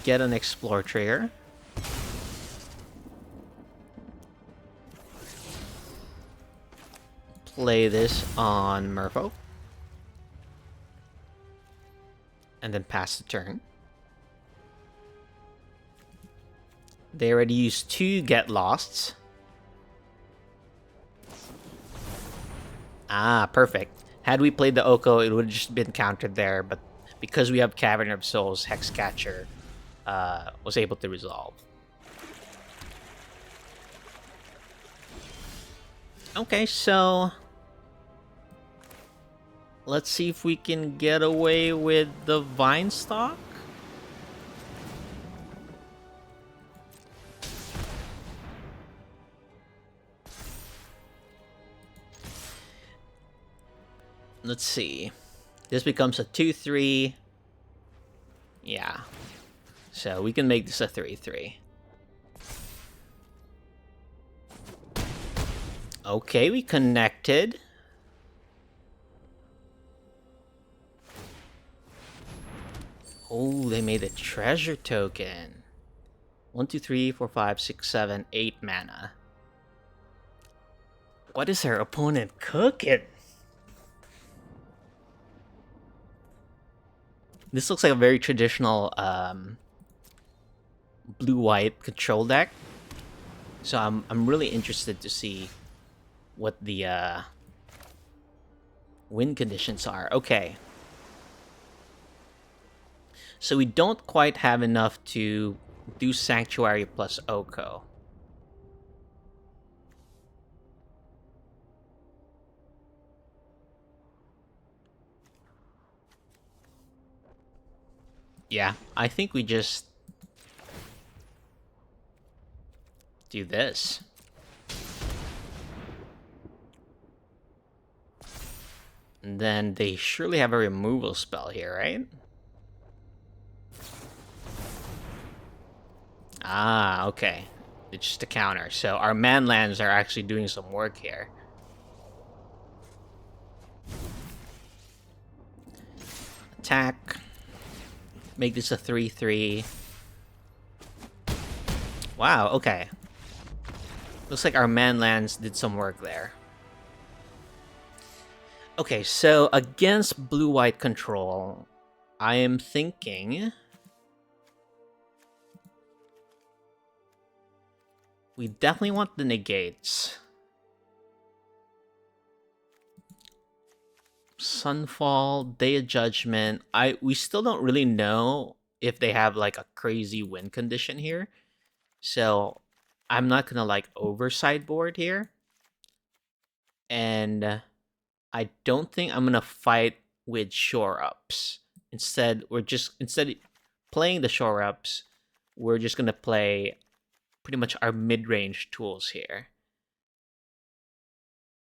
Get an Explore trigger. Play this on Merfolk. And then pass the turn. They already used 2 Get Losts. Ah, perfect. Had we played the Oko, it would have just been countered there, but because we have Cavern of Souls, Hexcatcher was able to resolve. Okay, so let's see if we can get away with the Vine stock. Let's see. This becomes a 2-3. Yeah. So we can make this a 3-3. Okay, we connected. Oh, they made a treasure token. 1, 2, 3, 4, 5, 6, 7, 8 mana. What is our opponent cooking? This looks like a very traditional blue-white control deck. So I'm really interested to see what the win conditions are. Okay. So we don't quite have enough to do Sanctuary plus Oko. Yeah, I think we just do this. And then they surely have a removal spell here, right? Ah, okay. It's just a counter. So our man lands are actually doing some work here. Attack. Make this a 3-3. Wow, okay. Looks like our man lands did some work there. Okay, so against blue-white control, I am thinking we definitely want the negates. Sunfall, Day of Judgment. We still don't really know if they have like a crazy win condition here. So I'm not gonna like over sideboard here. And I don't think I'm gonna fight with shore ups. Instead of playing the shore ups, we're just gonna play pretty much our mid-range tools here.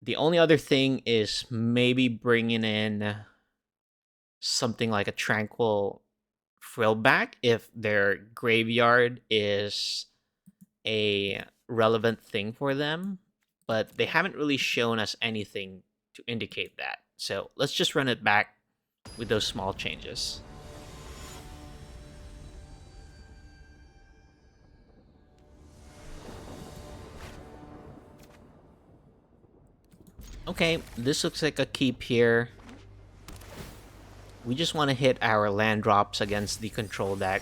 The only other thing is maybe bringing in something like a Tranquil Frillback if their graveyard is a relevant thing for them, but they haven't really shown us anything to indicate that. So let's just run it back with those small changes. Okay, this looks like a keep here. We just want to hit our land drops against the control deck.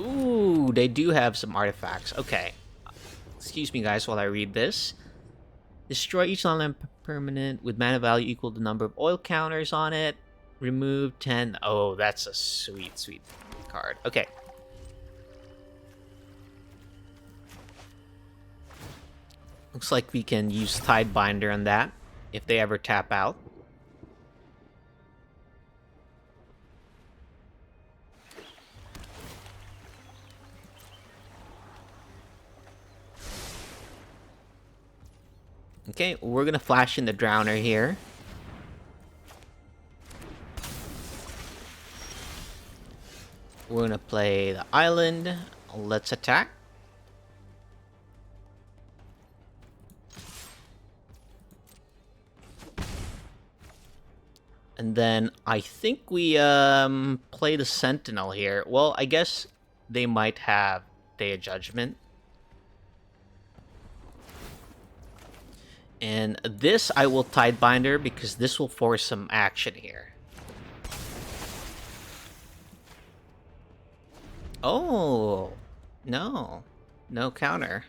Ooh, they do have some artifacts. Okay. Excuse me, guys, while I read this. Destroy each non-land permanent with mana value equal to the number of oil counters on it. Remove 10. Oh, that's a sweet, sweet card. Okay. Looks like we can use Tidebinder on that if they ever tap out. Okay, we're gonna flash in the Drowner here. We're gonna play the island. Let's attack. And then I think we play the Sentinel here. Well, I guess they might have Day of Judgment. And this I will Tidebinder because this will force some action here. Oh, no. No counter.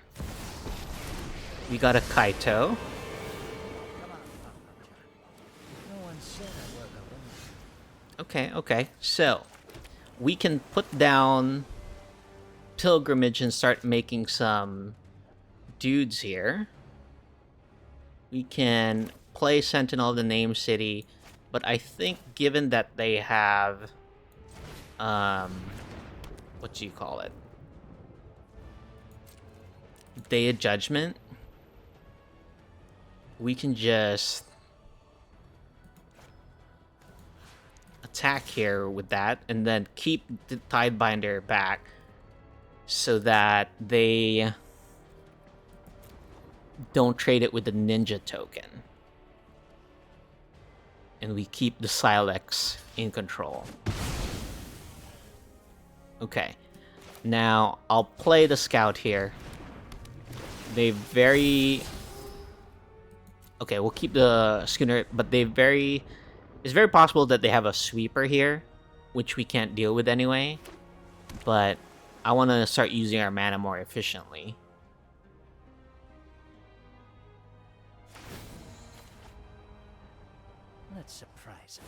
We got a Kaito. Okay, okay. So, we can put down Pilgrimage and start making some dudes here. We can play Sentinel of the Name City, but I think given that they have... what do you call it? Day of Judgment. We can just attack here with that, and then keep the Tidebinder back so that they don't trade it with the Ninja token. And we keep the Silex in control. Okay. Now, I'll play the Scout here. They very... Okay, we'll keep the Schooner, but they very... It's very possible that they have a Sweeper here, which we can't deal with anyway. But I want to start using our mana more efficiently. Let's surprise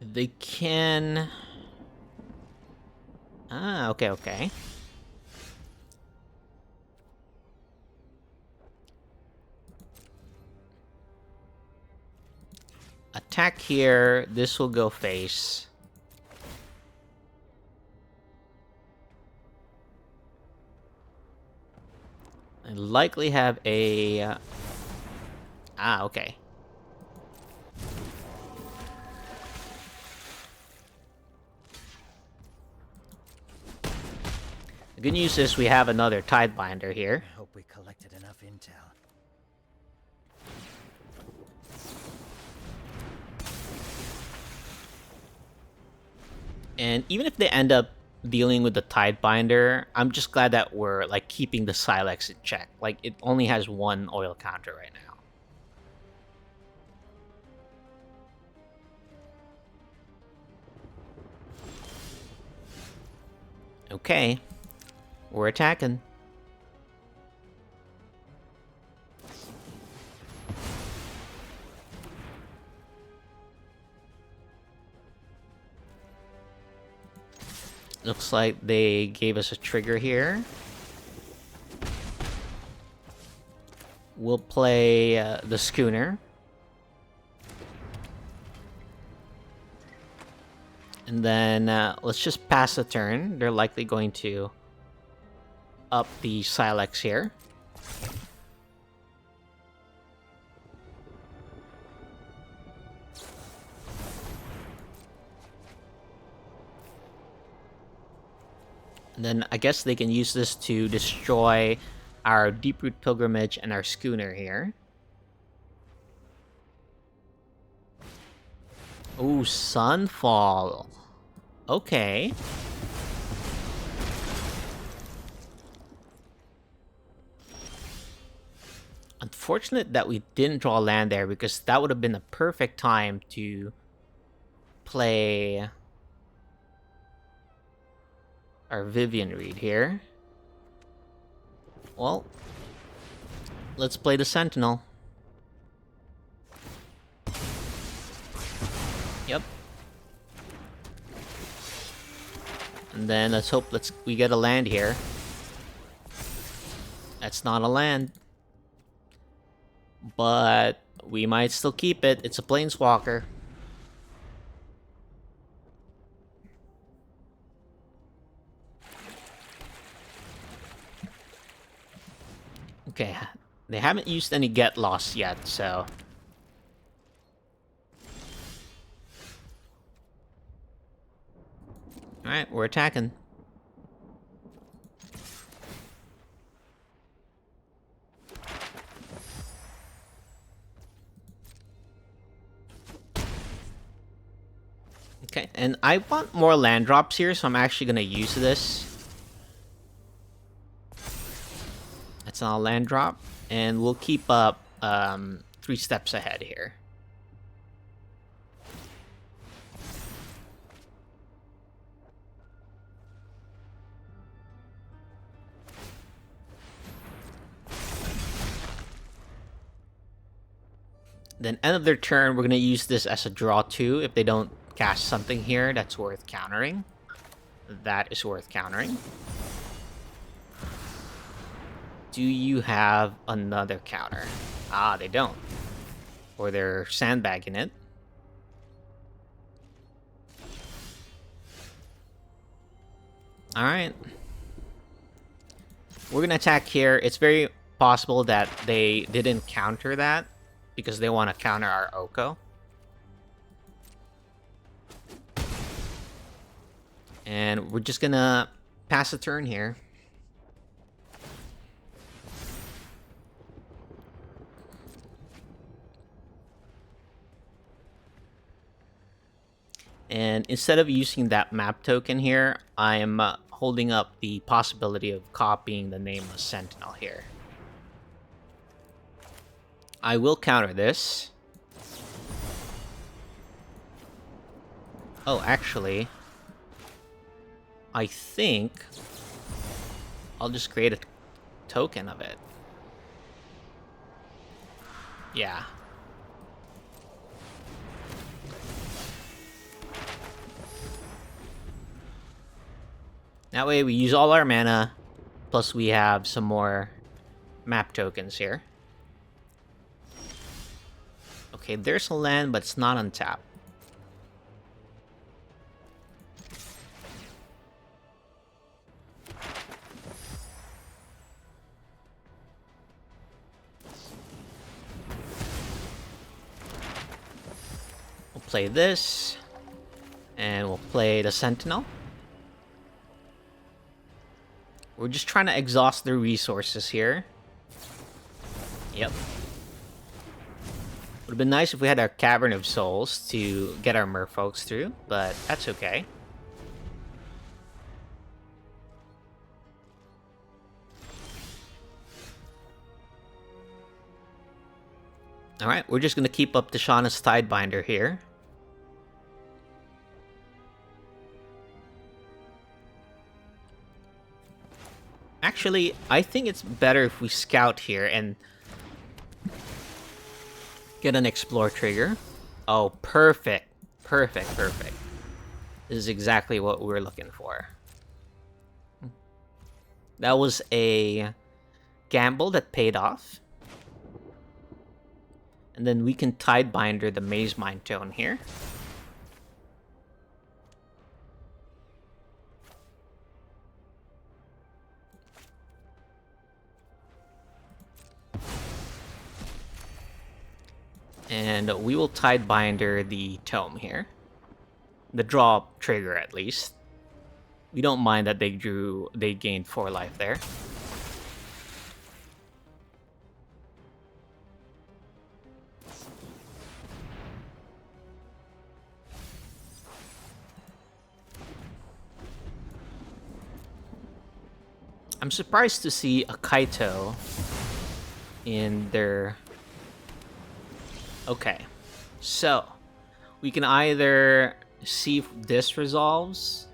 him. They can... Ah, okay. Attack here. This will go face. I likely have a... Ah, okay. The good news is we have another Tidebinder here. I hope we collected enough intel. And even if they end up dealing with the Tidebinder, I'm just glad that we're like keeping the Silex in check. Like, it only has one oil counter right now. Okay, we're attacking. Looks like they gave us a trigger here. We'll play the Schooner. And then let's just pass the turn. They're likely going to up the Silex here. And then I guess they can use this to destroy our Deeproot Pilgrimage and our Schooner here. Ooh, Sunfall. Okay. Unfortunate that we didn't draw land there, because that would have been the perfect time to play our Vivian Reed here. Well, let's play the Sentinel. Yep. And then let's hope we get a land here. That's not a land. But we might still keep it. It's a Planeswalker. Okay, they haven't used any get lost yet, so... Alright, we're attacking. Okay, and I want more land drops here, so I'm actually going to use this. That's not a land drop, and we'll keep up 3 steps ahead here. Then end of their turn, we're going to use this as a draw 2 if they don't cast something here that's worth countering. That is worth countering. Do you have another counter? Ah, they don't. Or they're sandbagging it. Alright. We're gonna attack here. It's very possible that they didn't counter that because they want to counter our Oko. And we're just gonna pass a turn here. And instead of using that map token here, I'm holding up the possibility of copying the Nameless Sentinel here. I will counter this. Oh, actually, I think I'll just create a token of it. Yeah. That way we use all our mana, plus we have some more map tokens here. Okay, there's a land, but it's not untapped. We'll play this, and we'll play the Sentinel. We're just trying to exhaust the resources here. Yep. Would have been nice if we had our Cavern of Souls to get our merfolks through, but that's okay. Alright, we're just going to keep up Tishana's Tidebinder here. Actually, I think it's better if we scout here and get an explore trigger. Oh, perfect. Perfect, perfect. This is exactly what we were looking for. That was a gamble that paid off. And then we can Tidebinder the Maze Mind Tone here. And we will Tidebinder the Tome here. The draw trigger, at least. We don't mind that they gained 4 life there. I'm surprised to see a Kaito in their... Okay, so we can either see if this resolves.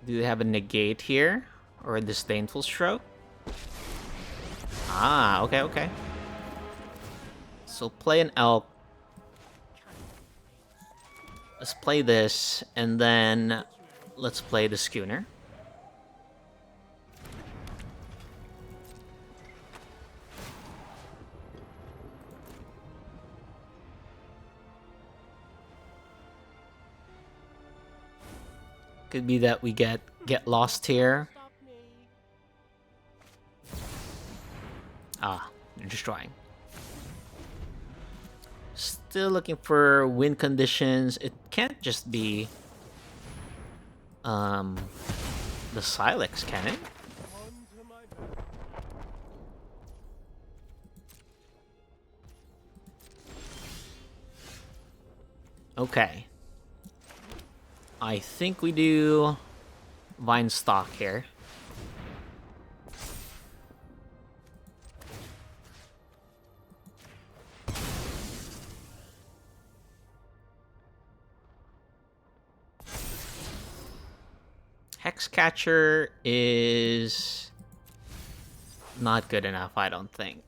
Do they have a negate here? Or a disdainful stroke? Ah, okay, okay. So play an elk. Let's play this, and then let's play the schooner. Could be that we get lost here. Ah, they're destroying. Still looking for win conditions. It can't just be the Silex, can it? Okay. I think we do Vine Stock here. Hexcatcher is not good enough, I don't think.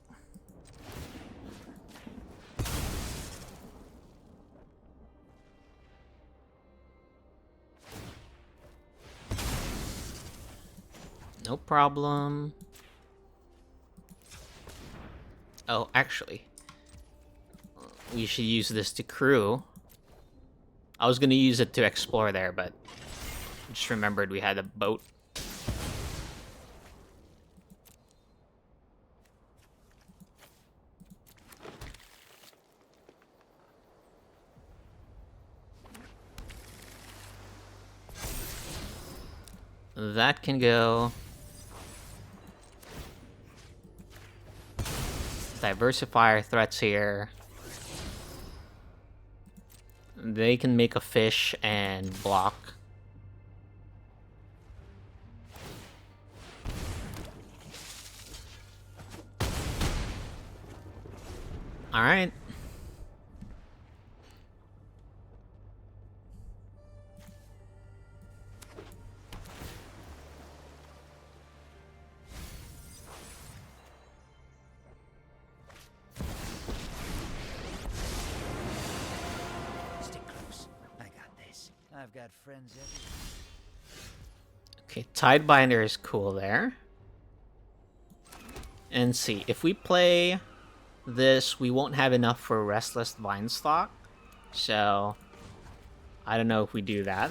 No problem. Oh, actually, we should use this to crew. I was gonna use it to explore there, but Just remembered we had a boat. That can go. Diversify our threats here. They can make a fish and block. Alright. Stick close. I got this. I've got friends everywhere. Okay, Tidebinder is cool there. And see, if we play this, we won't have enough for Restless Vinestock. So, I don't know if we do that.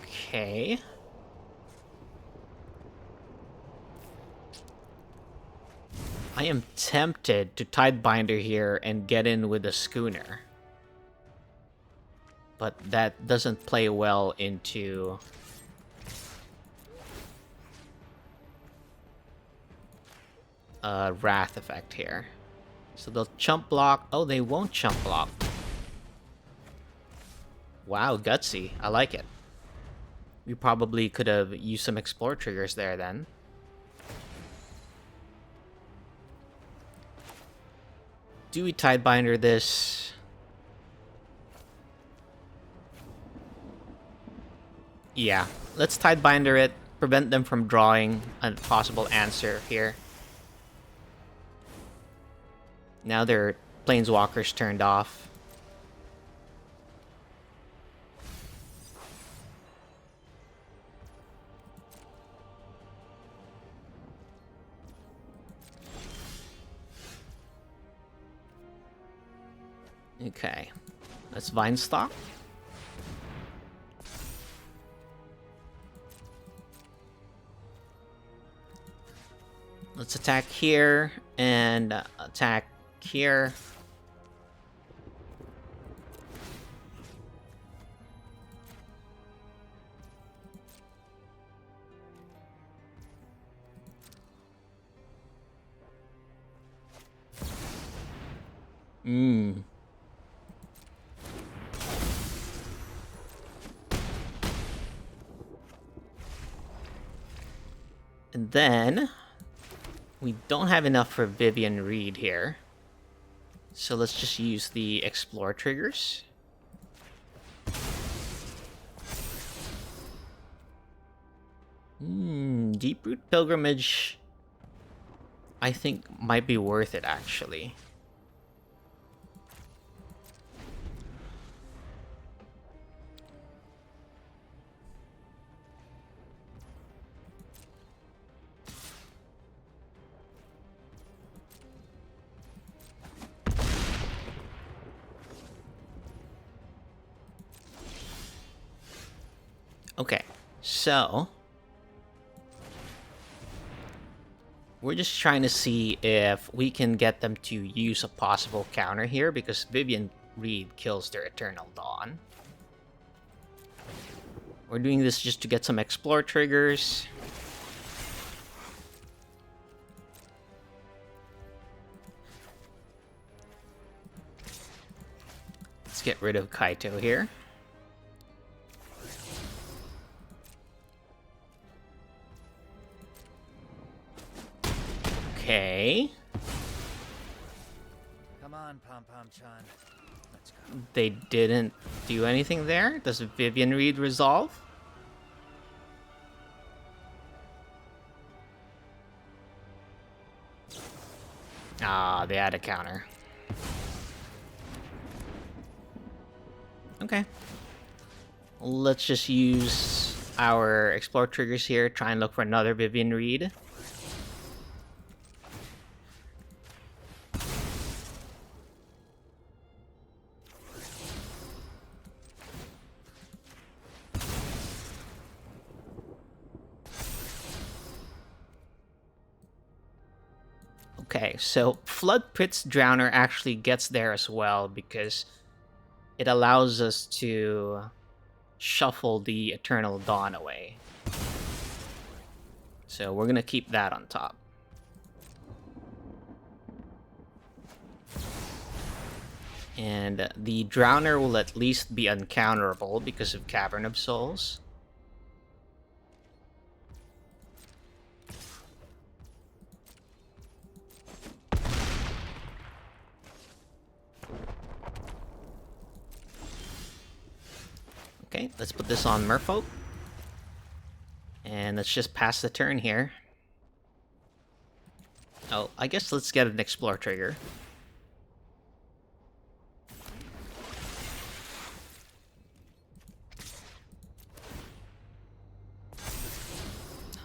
Okay. I am tempted to Tidebinder here and get in with a schooner. But that doesn't play well into Wrath effect here. So they'll chump block. Oh, they won't chump block. Wow, gutsy. I like it. We probably could have used some explore triggers there then. Do we Tidebinder this? Yeah, let's Tidebinder it. Prevent them from drawing a possible answer here. Now their Planeswalkers turned off. Okay, let's Vinestock. Let's attack here and attack here. And then we don't have enough for Vivian Reed here. So let's just use the Explore triggers. Deeproot Pilgrimage, I think, might be worth it, actually. Okay, so we're just trying to see if we can get them to use a possible counter here, because Vivian Reed kills their Eternal Dawn. We're doing this just to get some Explore triggers. Let's get rid of Kaito here. Okay. Come on, Pom Pom Chan. Let's go. They didn't do anything there. Does Vivian Reed resolve? Ah, they had a counter. Let's just use our explore triggers here, try and look for another Vivian Reed. Okay, so Flood Pit's Drowner actually gets there as well because it allows us to shuffle the Eternal Dawn away. So we're gonna keep that on top. And the Drowner will at least be uncounterable because of Cavern of Souls. Okay, let's put this on Merfolk. And let's just pass the turn here. Oh, I guess let's get an Explore trigger.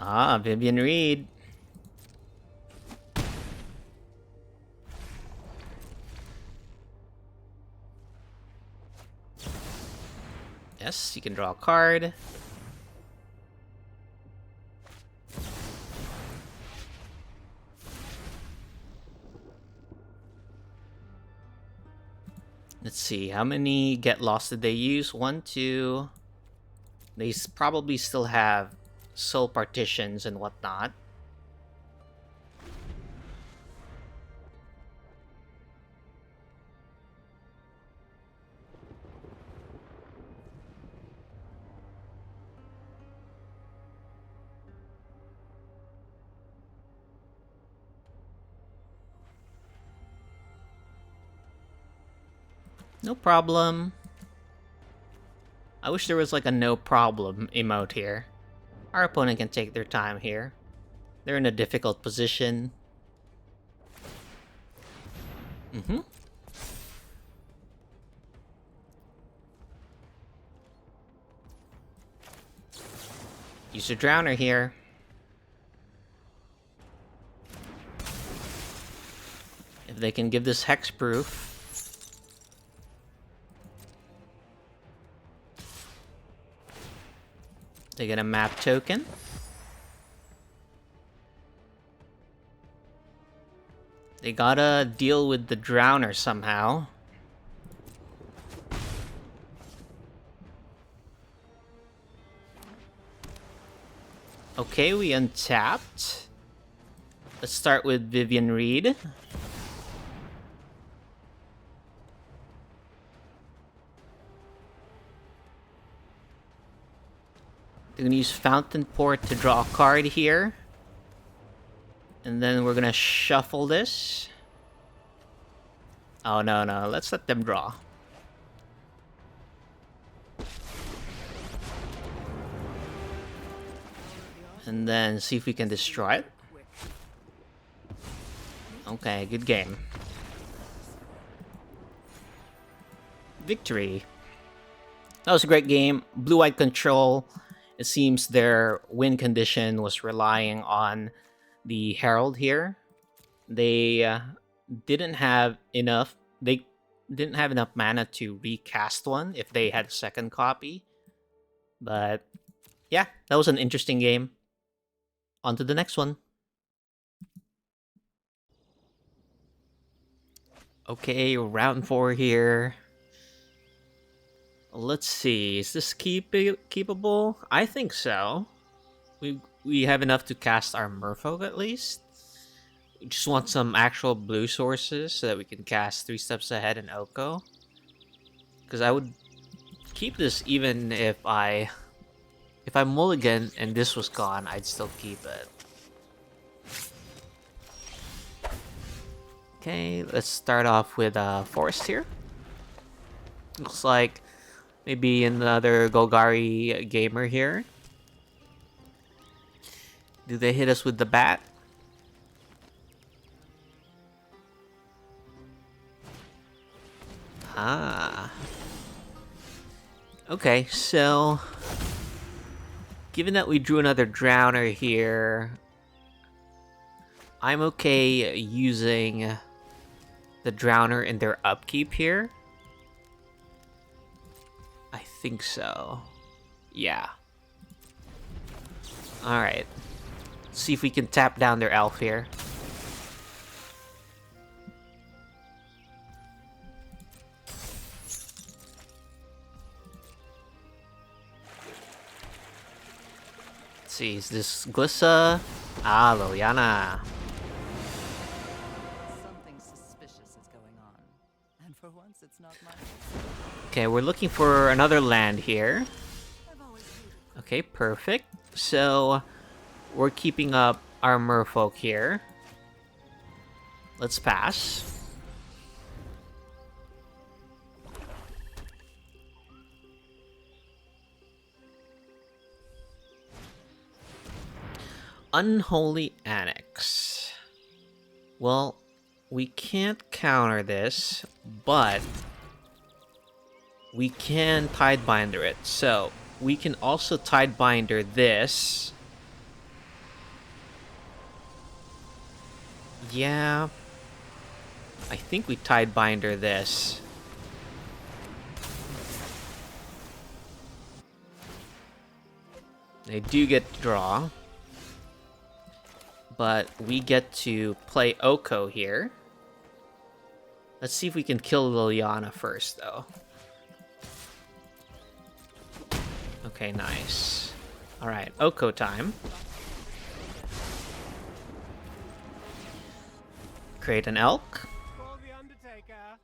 Ah, Vivian Reed. Yes, you can draw a card. Let's see, how many Get Lost did they use? 1, 2... They probably still have soul partitions and whatnot. No problem. I wish there was like a no problem emote here. Our opponent can take their time here. They're in a difficult position. Use a Drowner here. If they can give this hexproof. They get a map token. They gotta deal with the Drowner somehow. Okay, we untapped. Let's start with Vivian Reed. They're gonna use Fountain Port to draw a card here. And then we're gonna shuffle this. Oh, no, let's let them draw. And then see if we can destroy it. Okay, good game. Victory. That was a great game. Blue-white control. It seems their win condition was relying on the Herald here. They didn't have enough. They didn't have enough mana to recast one if they had a second copy. But yeah, that was an interesting game. On to the next one. Okay, round 4 here. Let's see, is this keepable? I think so. We have enough to cast our Merfolk at least. We just want some actual blue sources so that we can cast 3 steps ahead in Oko. Because I would keep this even if I mulligan and this was gone, I'd still keep it. Okay, let's start off with Forest here. Looks like maybe another Golgari gamer here. Do they hit us with the bat? Ah. Okay, so given that we drew another Drowner here, I'm okay using the Drowner in their upkeep here. I think so. Yeah. Alright. See if we can tap down their elf here. Let's see, is this Glissa? Ah, Liliana. Something suspicious is going on. And for once, it's not my Okay, we're looking for another land here. I've always hated Okay, perfect. So, we're keeping up our merfolk here. Let's pass. Unholy Annex. Well, we can't counter this, but we can Tidebinder it. So, we can also Tidebinder this. Yeah. I think we Tidebinder this. They do get to draw. But we get to play Oko here. Let's see if we can kill Liliana first, though. Okay, nice. Alright, Oko time. Create an elk. For the Undertaker.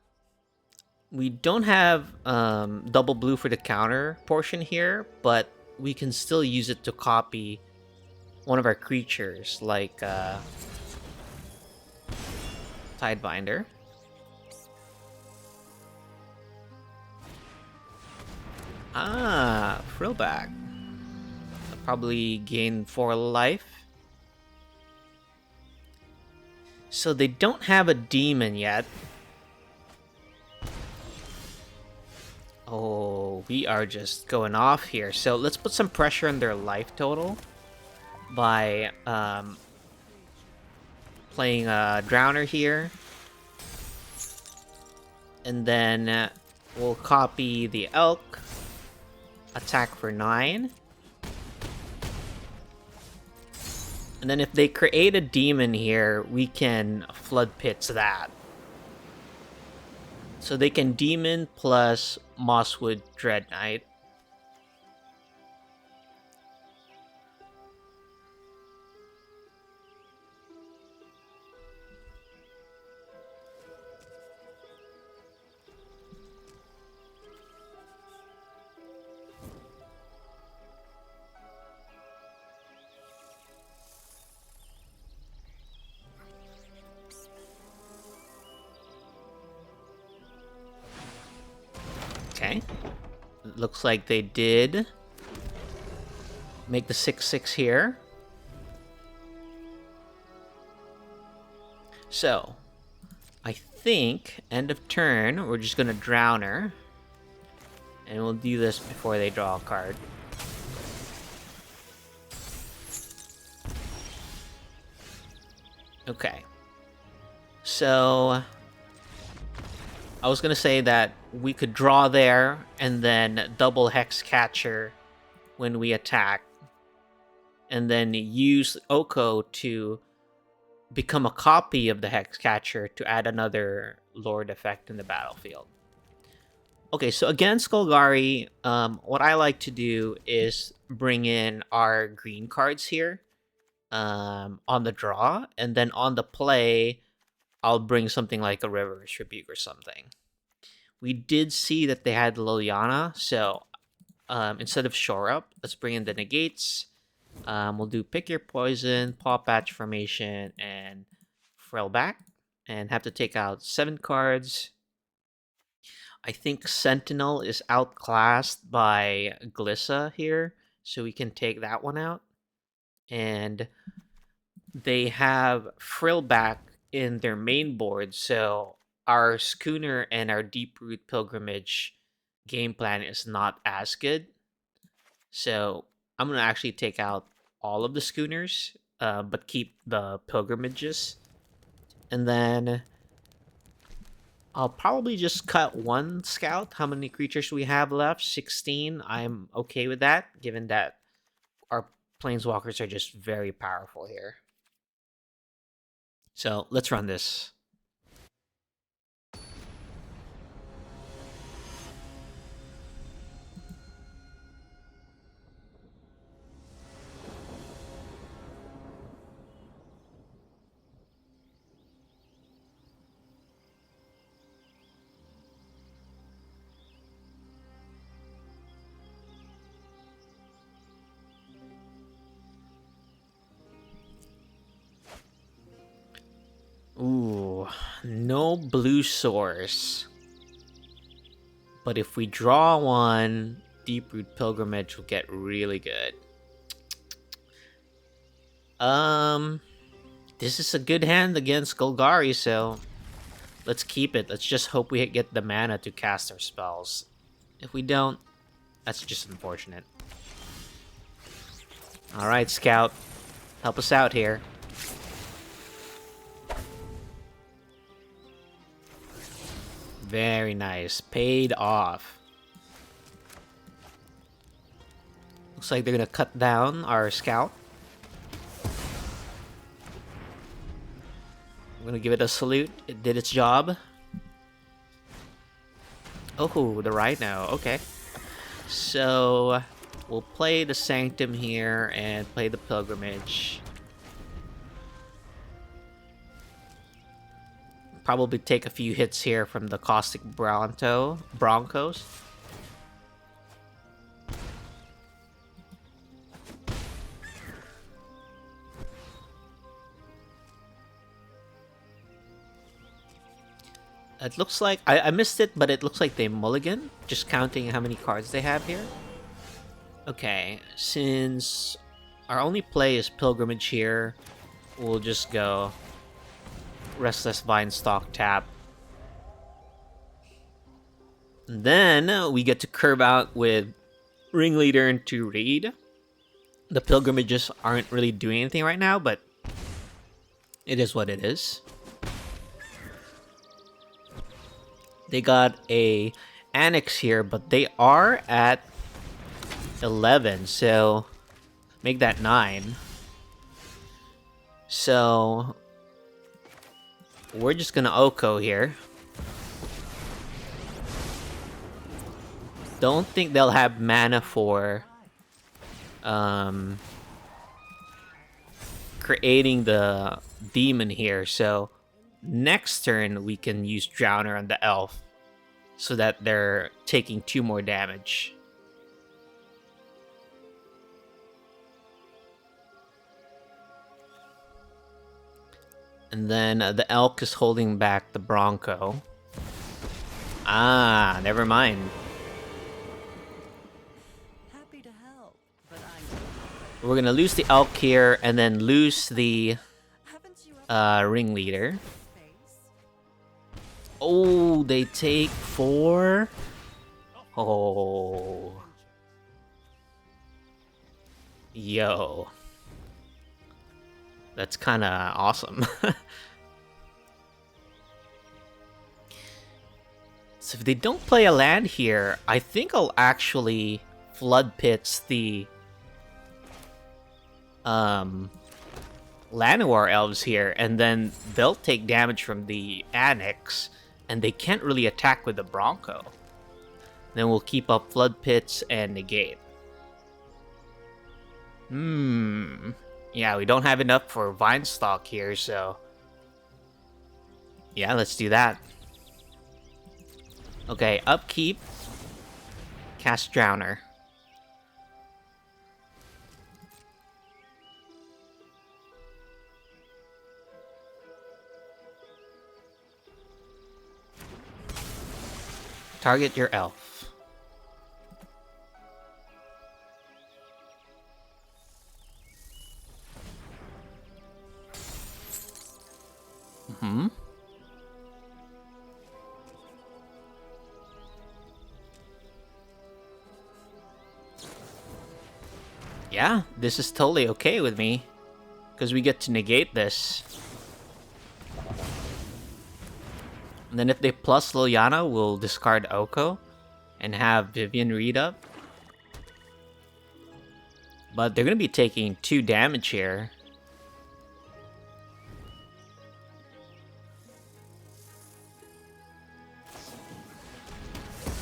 We don't have double blue for the counter portion here, but we can still use it to copy one of our creatures, like Tidebinder. Ah, Frillback. Probably gain 4 life. So they don't have a demon yet. Oh, we are just going off here. So let's put some pressure on their life total by playing a Drowner here. And then we'll copy the Elk. Attack for 9. And then if they create a demon here, we can Flood Pits that. So they can Demon plus Mosswood Dread Knight. Okay. Looks like they did make the 6/6 here. So, I think end of turn, we're just gonna Drowner. And we'll do this before they draw a card. Okay. So, I was gonna say that we could draw there and then double Hex Catcher when we attack. And then use Oko to become a copy of the Hex Catcher to add another Lord effect in the battlefield. Okay, so against Golgari, what I like to do is bring in our green cards here on the draw, and then on the play, I'll bring something like a River's Rebuke or something. We did see that they had Liliana, so instead of Shore Up, let's bring in the Negates. We'll do Pick Your Poison, Paw Patch Formation, and Frillback, and have to take out 7 cards. I think Sentinel is outclassed by Glissa here, so we can take that one out. And they have Frillback in their main board, so our Schooner and our Deep Root Pilgrimage game plan is not as good. So I'm gonna actually take out all of the schooners, but keep the pilgrimages. And then I'll probably just cut one scout. How many creatures we have left? 16. I'm okay with that, given that our planeswalkers are just very powerful here. So let's run this. Ooh, no blue source. But if we draw one, Deep-Root Pilgrimage will get really good. This is a good hand against Golgari, so let's keep it. Let's just hope we get the mana to cast our spells. If we don't, that's just unfortunate. Alright, Scout. Help us out here. Very nice. Paid off. Looks like they're gonna cut down our Scout. I'm gonna give it a salute. It did its job. Oh, the Rhino. Okay. So we'll play the Sanctum here and play the Pilgrimage. Probably take a few hits here from the Caustic Broncos. It looks like I missed it, but it looks like they mulligan. Just counting how many cards they have here. Okay, since our only play is Pilgrimage here, we'll just go Restless Vinestalk tap. And then we get to curve out with Ringleader into Reed. The Pilgrimages aren't really doing anything right now, but it is what it is. They got a Annex here, but they are at 11, so make that 9. So we're just gonna Oko here. Don't think they'll have mana for creating the demon here, so next turn we can use Drowner on the elf so that they're taking 2 more damage. And then the elk is holding back the Bronco. Ah, never mind. Happy to help, but We're gonna lose the elk here and then lose the haven't you ever ringleader. face? Oh, they take 4. Oh. Yo. That's kind of awesome. So if they don't play a land here, I think I'll actually Flood Pits the Llanowar elves here, and then they'll take damage from the Annex, and they can't really attack with the Bronco. Then we'll keep up Flood Pits and negate. Yeah, we don't have enough for Vinestalk here, so yeah, let's do that. Okay, upkeep. Cast Drowner. Target your elf. Mm-hmm. Yeah, this is totally okay with me. Because we get to negate this. And then if they plus Liliana, we'll discard Oko and have Vivian read up. But they're going to be taking 2 damage here.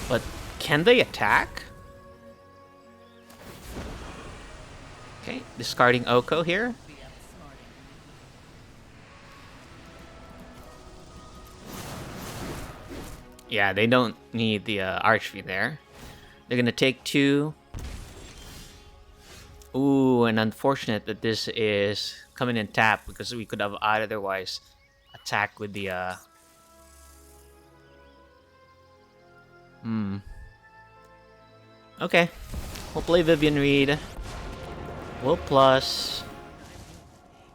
But can they attack? Okay, discarding Oko here. Yeah, they don't need the Archfiend there. They're gonna take 2. Ooh, and unfortunate that this is coming in tap because we could have otherwise attacked with the Okay. We'll play Vivian Reed. We'll plus.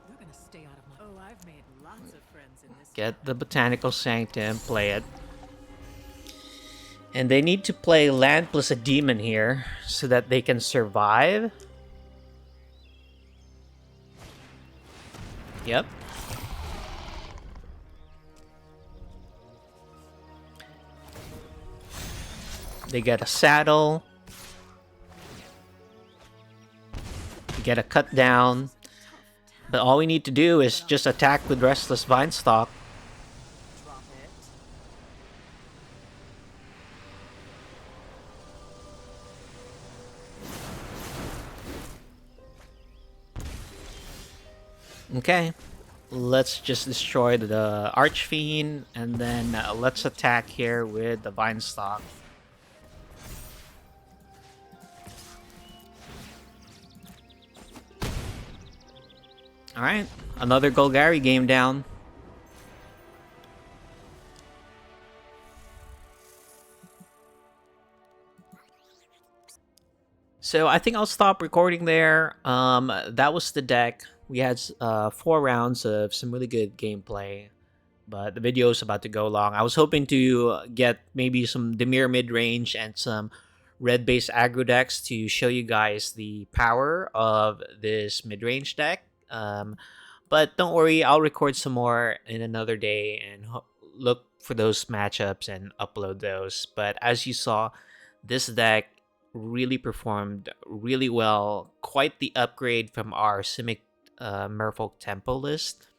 You're gonna stay out of my. Oh, I've made lots of friends in this. Get the Botanical Sanctum, play it. And they need to play land plus a demon here so that they can survive. Yep. They get a saddle. They get a cut down. But all we need to do is just attack with Restless Vinestalk. Drop it. Okay. Let's just destroy the Archfiend, and then let's attack here with the Vinestalk. Alright, another Golgari game down. So I think I'll stop recording there. That was the deck. We had 4 rounds of some really good gameplay, but the video is about to go long. I was hoping to get maybe some Dimir mid-range and some red-based aggro decks to show you guys the power of this mid-range deck. But don't worry, I'll record some more in another day and look for those matchups and upload those. But as you saw, this deck really performed really well. Quite the upgrade from our Simic Merfolk Tempo list.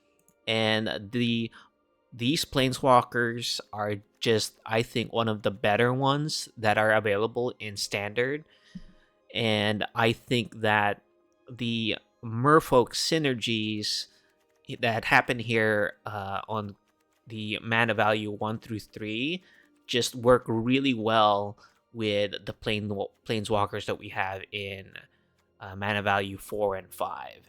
And these Planeswalkers are just, I think, one of the better ones that are available in Standard. And I think that the Merfolk synergies that happen here on the mana value 1 through 3 just work really well with the Planeswalkers that we have in mana value 4 and 5.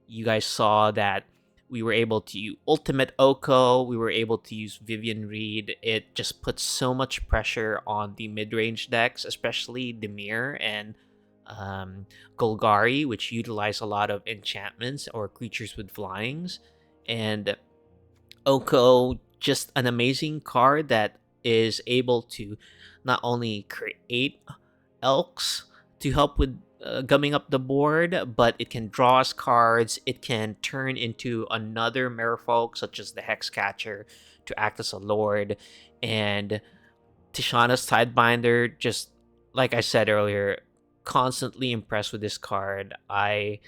You guys saw that we were able to ultimate Oko, we were able to use Vivian Reed. It just puts so much pressure on the mid-range decks, especially Dimir and Golgari, which utilize a lot of enchantments or creatures with flyings. And Oko, just an amazing card that is able to not only create elks to help with gumming up the board, but it can draw us cards. It can turn into another Merfolk, such as the Hexcatcher, to act as a lord. And Tishana's Tidebinder, just like I said earlier, constantly impressed with this card. I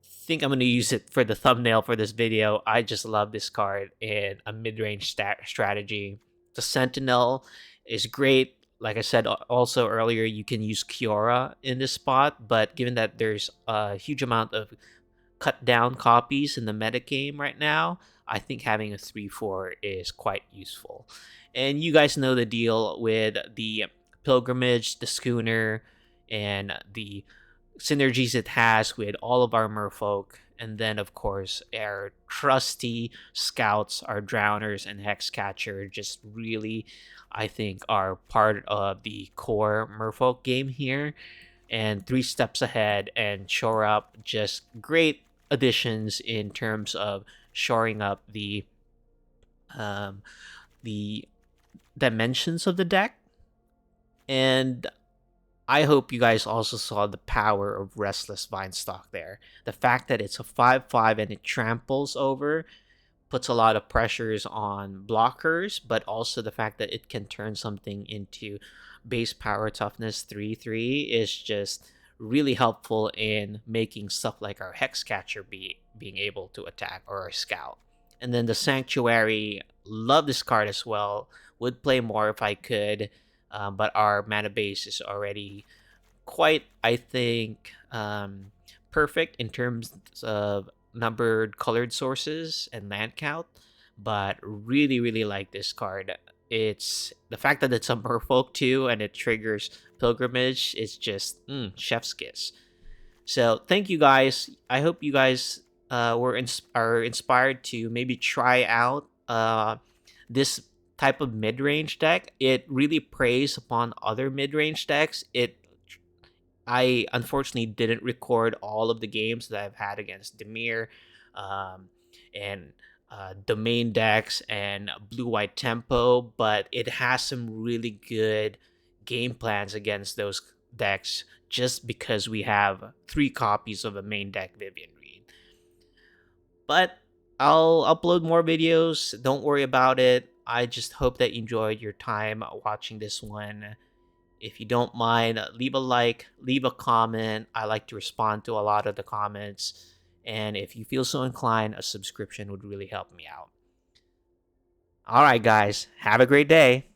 think I'm going to use it for the thumbnail for this video. I just love this card in a mid-range strategy. The Sentinel is great. Like I said also earlier, you can use Kiora in this spot, but given that there's a huge amount of cut down copies in the metagame right now, I think having a 3/4 is quite useful. And you guys know the deal with the Pilgrimage, the Schooner, and the synergies it has with all of our Merfolk. And then, of course, our trusty Scouts, our Drowners, and Hexcatcher just really, I think, are part of the core Merfolk game here. And 3 steps ahead and shore up, just great additions in terms of shoring up the dimensions of the deck. And I hope you guys also saw the power of Restless Vinestock there. The fact that it's a 5/5 and it tramples over puts a lot of pressures on blockers, but also the fact that it can turn something into base power toughness 3/3 is just really helpful in making stuff like our Hexcatcher being able to attack, or our Scout. And then the Sanctuary, love this card as well. Would play more if I could, but our mana base is already quite, I think, perfect in terms of numbered colored sources and land count. But really, really like this card. It's the fact that it's a merfolk too, and it triggers pilgrimage. It's just chef's kiss. So thank you guys. I hope you guys are inspired to maybe try out this type of mid-range deck. It really preys upon other mid-range decks. I unfortunately didn't record all of the games that I've had against Demir, and Domain decks and Blue White Tempo, but it has some really good game plans against those decks just because we have 3 copies of a main deck Vivian Reed. But I'll upload more videos. Don't worry about it. I just hope that you enjoyed your time watching this one. If you don't mind, leave a like, leave a comment. I like to respond to a lot of the comments. And if you feel so inclined, a subscription would really help me out. All right, guys. Have a great day.